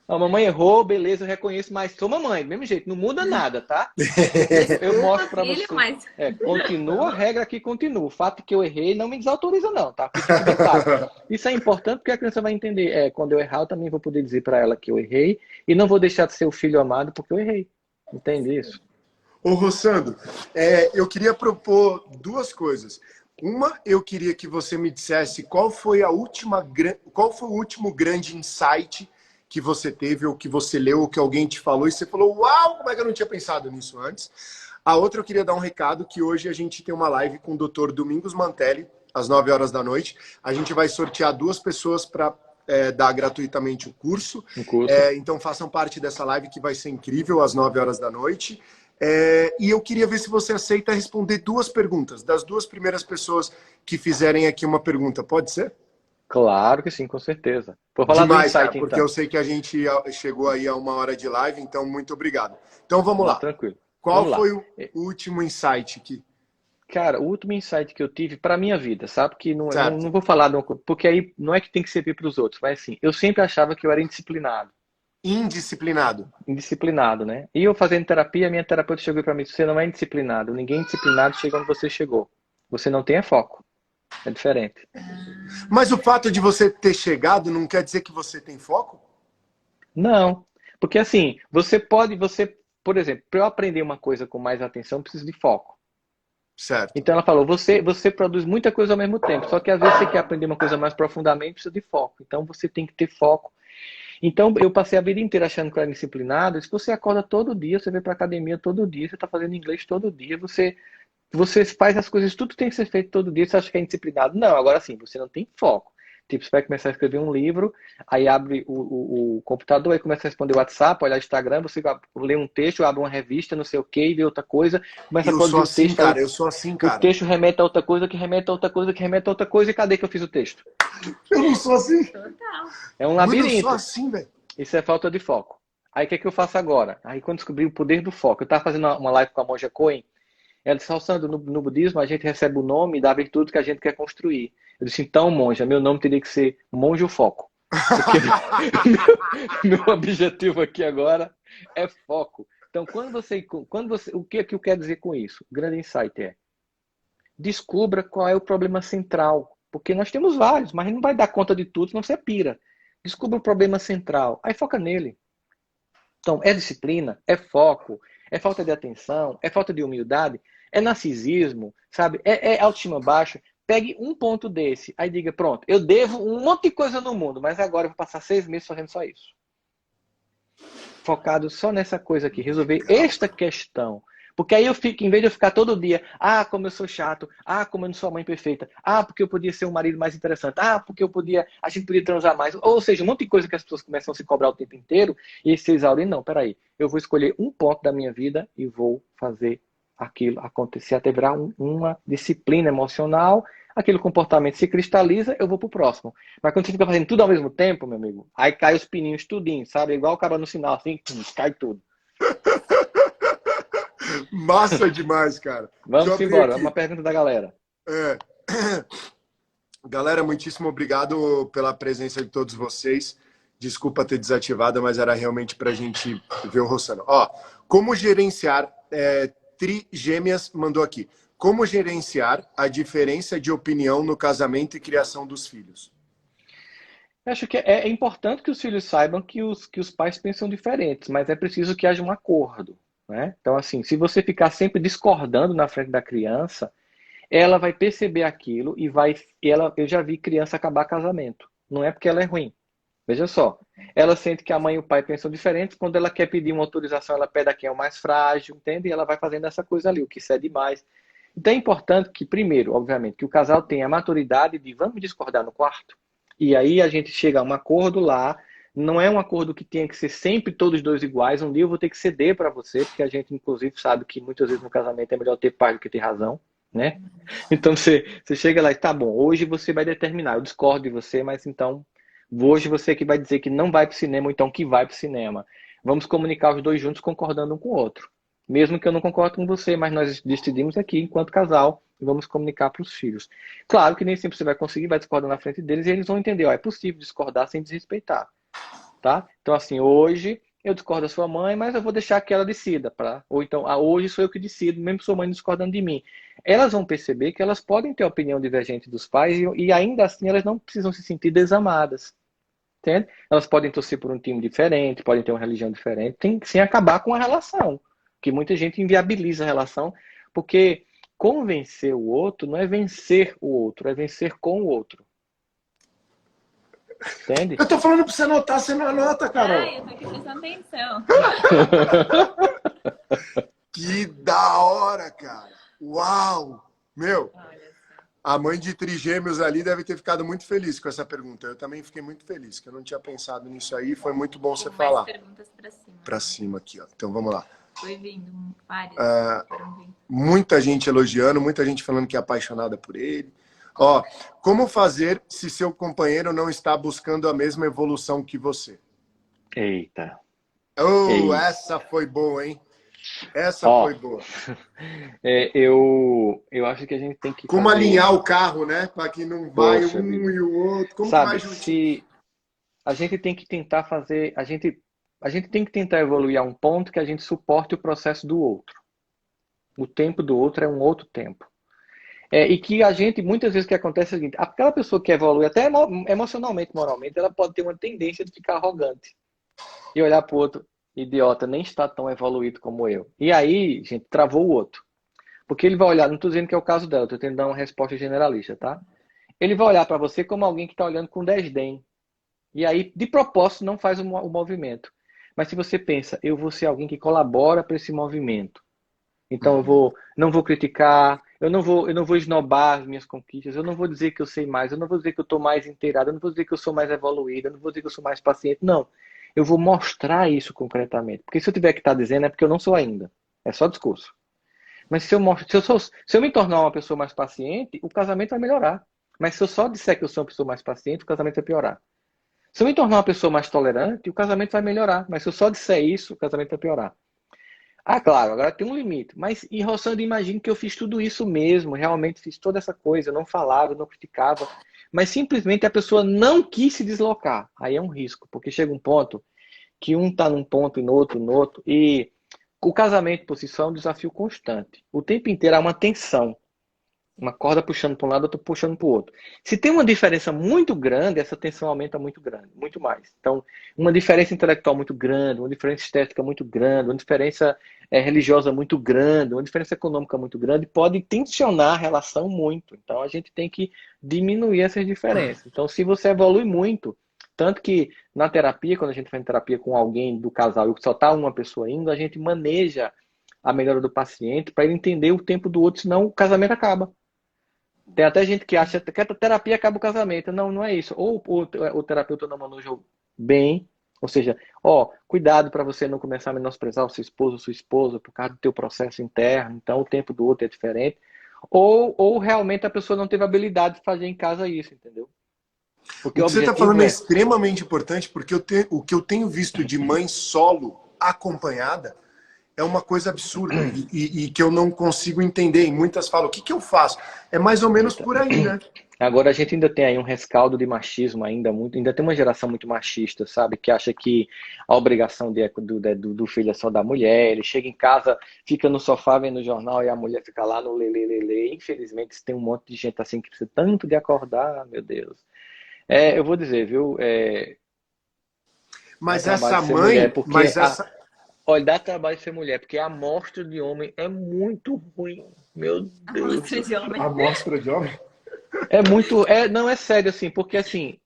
A mamãe errou, beleza, eu reconheço, mas sou mamãe, do mesmo jeito, não muda nada, tá? Eu mostro pra você. Continua a regra aqui, continua. O fato de que eu errei não me desautoriza, não, tá? Claro. Isso é importante porque a criança vai entender. Quando eu errar, eu também vou poder dizer pra ela que eu errei e não vou deixar de ser o filho amado porque eu errei. Entende isso? Ô, Rossandro, eu queria propor duas coisas. Uma, eu queria que você me dissesse qual foi o último grande insight que você teve, ou que você leu, ou que alguém te falou, e você falou, uau, como é que eu não tinha pensado nisso antes? A outra, eu queria dar um recado, que hoje a gente tem uma live com o Dr. Domingos Mantelli, às 9 horas da noite. A gente vai sortear 2 pessoas para dar gratuitamente o curso. Então façam parte dessa live, que vai ser incrível, às 9 horas da noite. E eu queria ver se você aceita responder 2 perguntas, das 2 primeiras pessoas que fizerem aqui uma pergunta. Pode ser? Claro que sim, com certeza. Por falar demais, do insight, cara, porque então. eu sei que a gente chegou aí a 1 hora de live, então muito obrigado. Então vamos lá. Tranquilo. Qual foi o último insight que... Cara, o último insight que eu tive para minha vida, sabe? Que não vou falar, porque aí não é que tem que servir para os outros, mas assim, eu sempre achava que eu era indisciplinado. Indisciplinado, né? E eu fazendo terapia, minha terapeuta chegou para mim, você não é indisciplinado, ninguém indisciplinado chega onde você chegou. Você não tem foco. É diferente. Mas o fato de você ter chegado não quer dizer que você tem foco? Não. Porque assim, por exemplo, para eu aprender uma coisa com mais atenção, eu preciso de foco. Certo. Então ela falou, você produz muita coisa ao mesmo tempo, só que às vezes você quer aprender uma coisa mais profundamente, precisa de foco. Então você tem que ter foco. Então eu passei a vida inteira achando que eu era disciplinado. Se você acorda todo dia, você vai para academia todo dia, você está fazendo inglês todo dia, você faz as coisas, tudo tem que ser feito todo dia, você acha que é indisciplinado. Não, agora sim, você não tem foco. Tipo, você vai começar a escrever um livro, aí abre o computador, aí começa a responder o WhatsApp, olhar o Instagram, você lê um texto, abre uma revista, não sei o quê, e vê outra coisa, começa a Eu sou produzir o assim, texto, cara. aí Eu sou assim, o cara. texto remete a outra coisa, que remete a outra coisa, que remete a outra coisa, e cadê que eu fiz o texto? Eu não sou assim. Total. É um Mano, eu sou labirinto. assim, velho. Isso é falta de foco. Aí o que é que eu faço agora? Aí quando descobri o poder do foco, eu estava fazendo uma live com a Monja Coen, ela disse, Sandro, no budismo a gente recebe o nome da virtude que a gente quer construir. Eu disse, então, monja, meu nome teria que ser Monjo Foco. Porque meu objetivo aqui agora é foco. Então, o que é que eu quero dizer com isso? O grande insight é, descubra qual é o problema central. Porque nós temos vários, mas não vai dar conta de tudo, senão você pira. Descubra o problema central. Aí foca nele. Então, é disciplina, é foco, é falta de atenção, é falta de humildade, é narcisismo, sabe? É autoestima baixa. Pegue um ponto desse, aí diga, pronto, eu devo um monte de coisa no mundo, mas agora eu vou passar 6 meses fazendo só isso. Focado só nessa coisa aqui, resolver esta questão. Porque aí eu fico, em vez de eu ficar todo dia, como eu sou chato, como eu não sou a mãe perfeita, porque eu podia ser um marido mais interessante, porque a gente podia transar mais. Ou seja, um monte de coisa que as pessoas começam a se cobrar o tempo inteiro e se exaurem. Não, peraí, eu vou escolher um ponto da minha vida e vou fazer aquilo acontecer até virar uma disciplina emocional, aquele comportamento se cristaliza, eu vou pro próximo. Mas quando você fica fazendo tudo ao mesmo tempo, meu amigo, aí cai os pininhos tudinho, sabe? Igual o cara no sinal, assim, cai tudo. Massa demais, cara. Vamos embora, uma pergunta da galera. Galera, muitíssimo obrigado pela presença de todos vocês. Desculpa ter desativado, mas era realmente pra gente ver o Rossano. Como gerenciar... Trigêmeas mandou aqui. Como gerenciar a diferença de opinião no casamento e criação dos filhos? Eu acho que é importante que os filhos saibam que os pais pensam diferentes, mas é preciso que haja um acordo, né? Então, assim, se você ficar sempre discordando na frente da criança, ela vai perceber aquilo e eu já vi criança acabar casamento. Não é porque ela é ruim. Veja só, ela sente que a mãe e o pai pensam diferentes, quando ela quer pedir uma autorização, ela pede a quem é o mais frágil, entende? E ela vai fazendo essa coisa ali, o que cede mais. Então é importante que, primeiro, obviamente, que o casal tenha a maturidade de vamos discordar no quarto. E aí a gente chega a um acordo lá, não é um acordo que tenha que ser sempre todos dois iguais, um dia eu vou ter que ceder para você, porque a gente, inclusive, sabe que muitas vezes no casamento é melhor ter pai do que ter razão, né? Então você chega lá e tá bom, hoje você vai determinar, eu discordo de você, mas então... Hoje você que vai dizer que não vai para o cinema, ou então que vai para o cinema. Vamos comunicar os dois juntos concordando um com o outro. Mesmo que eu não concorde com você, mas nós decidimos aqui, enquanto casal, e vamos comunicar para os filhos. Claro que nem sempre você vai conseguir, vai discordar na frente deles, e eles vão entender, é possível discordar sem desrespeitar. Tá? Então, assim, hoje eu discordo da sua mãe, mas eu vou deixar que ela decida. Ou então, hoje sou eu que decido, mesmo sua mãe discordando de mim. Elas vão perceber que elas podem ter opinião divergente dos pais e ainda assim elas não precisam se sentir desamadas. Entende? Elas podem torcer por um time diferente, podem ter uma religião diferente, sem acabar com a relação. Que muita gente inviabiliza a relação, porque convencer o outro não é vencer o outro, é vencer com o outro. Entende? Eu tô falando pra você anotar, você não anota, Carol. Eu tô aqui prestando atenção. Que da hora, cara. Uau! Meu, a mãe de trigêmeos ali deve ter ficado muito feliz com essa pergunta. Eu também fiquei muito feliz, que eu não tinha pensado nisso aí. Foi muito bom você falar. Perguntas pra cima. Pra cima aqui, ó. Então vamos lá. Foi vindo várias. Muita gente elogiando, muita gente falando que é apaixonada por ele. Como fazer se seu companheiro não está buscando a mesma evolução que você? Eita. Essa foi boa, hein? Essa foi boa. Eu acho que a gente tem que Como alinhar o carro, né? Para que não vai e o outro. Como sabe, que vai se a gente tem que tentar fazer... A gente tem que tentar evoluir a um ponto que a gente suporte o processo do outro. O tempo do outro é um outro tempo. E que a gente, muitas vezes, o que acontece é o seguinte, aquela pessoa que evolui, até emocionalmente, moralmente, ela pode ter uma tendência de ficar arrogante. E olhar para o outro, idiota, nem está tão evoluído como eu. E aí, gente, travou o outro. Porque ele vai olhar, não estou dizendo que é o caso dela, estou tentando dar uma resposta generalista, tá? Ele vai olhar para você como alguém que está olhando com desdém. E aí, de propósito, não faz o movimento. Mas se você pensa, eu vou ser alguém que colabora para esse movimento. Então, eu não vou criticar, eu não vou esnobar as minhas conquistas, eu não vou dizer que eu sei mais, eu não vou dizer que eu estou mais inteirado, eu não vou dizer que eu sou mais evoluído, eu não vou dizer que eu sou mais paciente, não. Eu vou mostrar isso concretamente. Porque se eu tiver que estar dizendo é porque eu não sou ainda. É só discurso. Mas se eu me tornar uma pessoa mais paciente, o casamento vai melhorar. Mas se eu só disser que eu sou uma pessoa mais paciente, o casamento vai piorar. Se eu me tornar uma pessoa mais tolerante, o casamento vai melhorar. Mas se eu só disser isso, o casamento vai piorar. Ah, claro, agora tem um limite. Mas, e Rossandro, imagine que eu fiz tudo isso mesmo, realmente fiz toda essa coisa, eu não falava, eu não criticava, mas simplesmente a pessoa não quis se deslocar. Aí é um risco, porque chega um ponto que um está num ponto e no outro, e o casamento por si só é um desafio constante. O tempo inteiro há uma tensão. Uma corda puxando para um lado, outra puxando para o outro. Se tem uma diferença muito grande, essa tensão aumenta muito grande, muito mais. Então, uma diferença intelectual muito grande, uma diferença estética muito grande, uma diferença religiosa muito grande, uma diferença econômica muito grande, pode tensionar a relação muito. Então, a gente tem que diminuir essas diferenças. Então, se você evolui muito, tanto que na terapia, quando a gente faz terapia com alguém do casal e só está uma pessoa indo, a gente maneja a melhora do paciente para ele entender o tempo do outro, senão o casamento acaba. Tem até gente que acha que a terapia acaba o casamento. Não, não é isso. Ou o terapeuta não maneja bem, ou seja, cuidado para você não começar a menosprezar o seu esposo ou sua esposa por causa do teu processo interno, então o tempo do outro é diferente. Ou realmente a pessoa não teve habilidade de fazer em casa isso, entendeu? Porque o que você está falando é extremamente importante, porque o que eu tenho visto de mãe solo acompanhada é uma coisa absurda e que eu não consigo entender. E muitas falam, o que eu faço? É mais ou menos por aí, né? Agora a gente ainda tem aí um rescaldo de machismo ainda tem uma geração muito machista, sabe? Que acha que a obrigação do filho é só da mulher, ele chega em casa, fica no sofá vendo o jornal e a mulher fica lá no lelê. Infelizmente tem um monte de gente assim que precisa tanto de acordar, meu Deus. Eu vou dizer, viu? Mas essa mãe... Olha, dá trabalho ser mulher, porque a amostra de homem é muito ruim. Meu Deus. Amostra de homem. Amostra de homem? É muito... não, é sério, assim, porque, assim,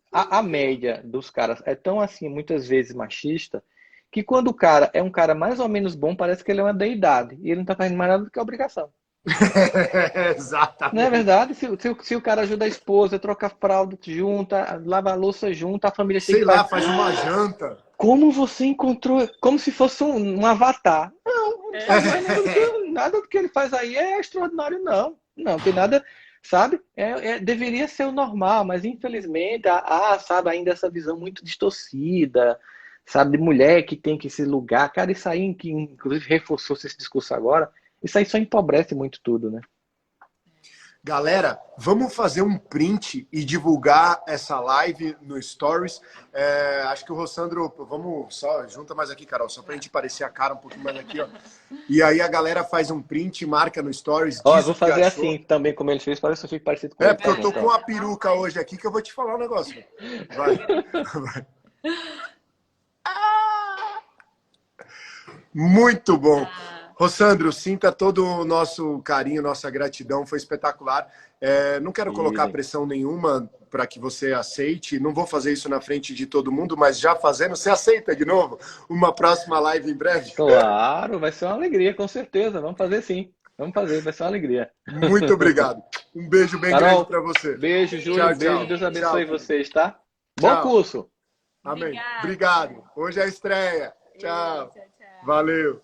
a média dos caras é tão, assim, muitas vezes machista, que quando o cara é um cara mais ou menos bom, parece que ele é uma deidade. E ele não tá fazendo mais nada do que obrigação. Exatamente. Não é verdade? Se o cara ajuda a esposa, troca fralda junta, lava a louça junta, a família tem Sei lá, faz uma janta. Como você encontrou? Como se fosse um avatar. Não, nada do que ele faz aí é extraordinário, não. Não, tem nada, sabe? Deveria ser o normal, mas infelizmente sabe, ainda essa visão muito distorcida, sabe, de mulher que tem que esse lugar. Cara, isso aí, que inclusive reforçou esse discurso agora, isso aí só empobrece muito tudo, né? Galera, vamos fazer um print e divulgar essa live no Stories. Acho que o Rossandro... Vamos só... Junta mais aqui, Carol, só pra gente parecer a cara um pouquinho mais aqui, ó. E aí a galera faz um print e marca no Stories. Eu vou fazer assim também, como ele fez, parece que eu fico parecido com ele. Porque eu tô com a peruca hoje aqui que eu vou te falar um negócio. Vai. Muito bom. Rossandro, sinta todo o nosso carinho, nossa gratidão, foi espetacular. Não quero colocar pressão nenhuma para que você aceite, não vou fazer isso na frente de todo mundo, mas já fazendo, você aceita de novo uma próxima live em breve? Claro, vai ser uma alegria, com certeza, vamos fazer sim. Vamos fazer, vai ser uma alegria. Muito obrigado. Um beijo bem grande para você. Beijo, Júlio, beijo, Deus abençoe vocês, tá? Tchau. Bom curso. Amém. Obrigado. Hoje é a estreia. Tchau. Tchau. Valeu.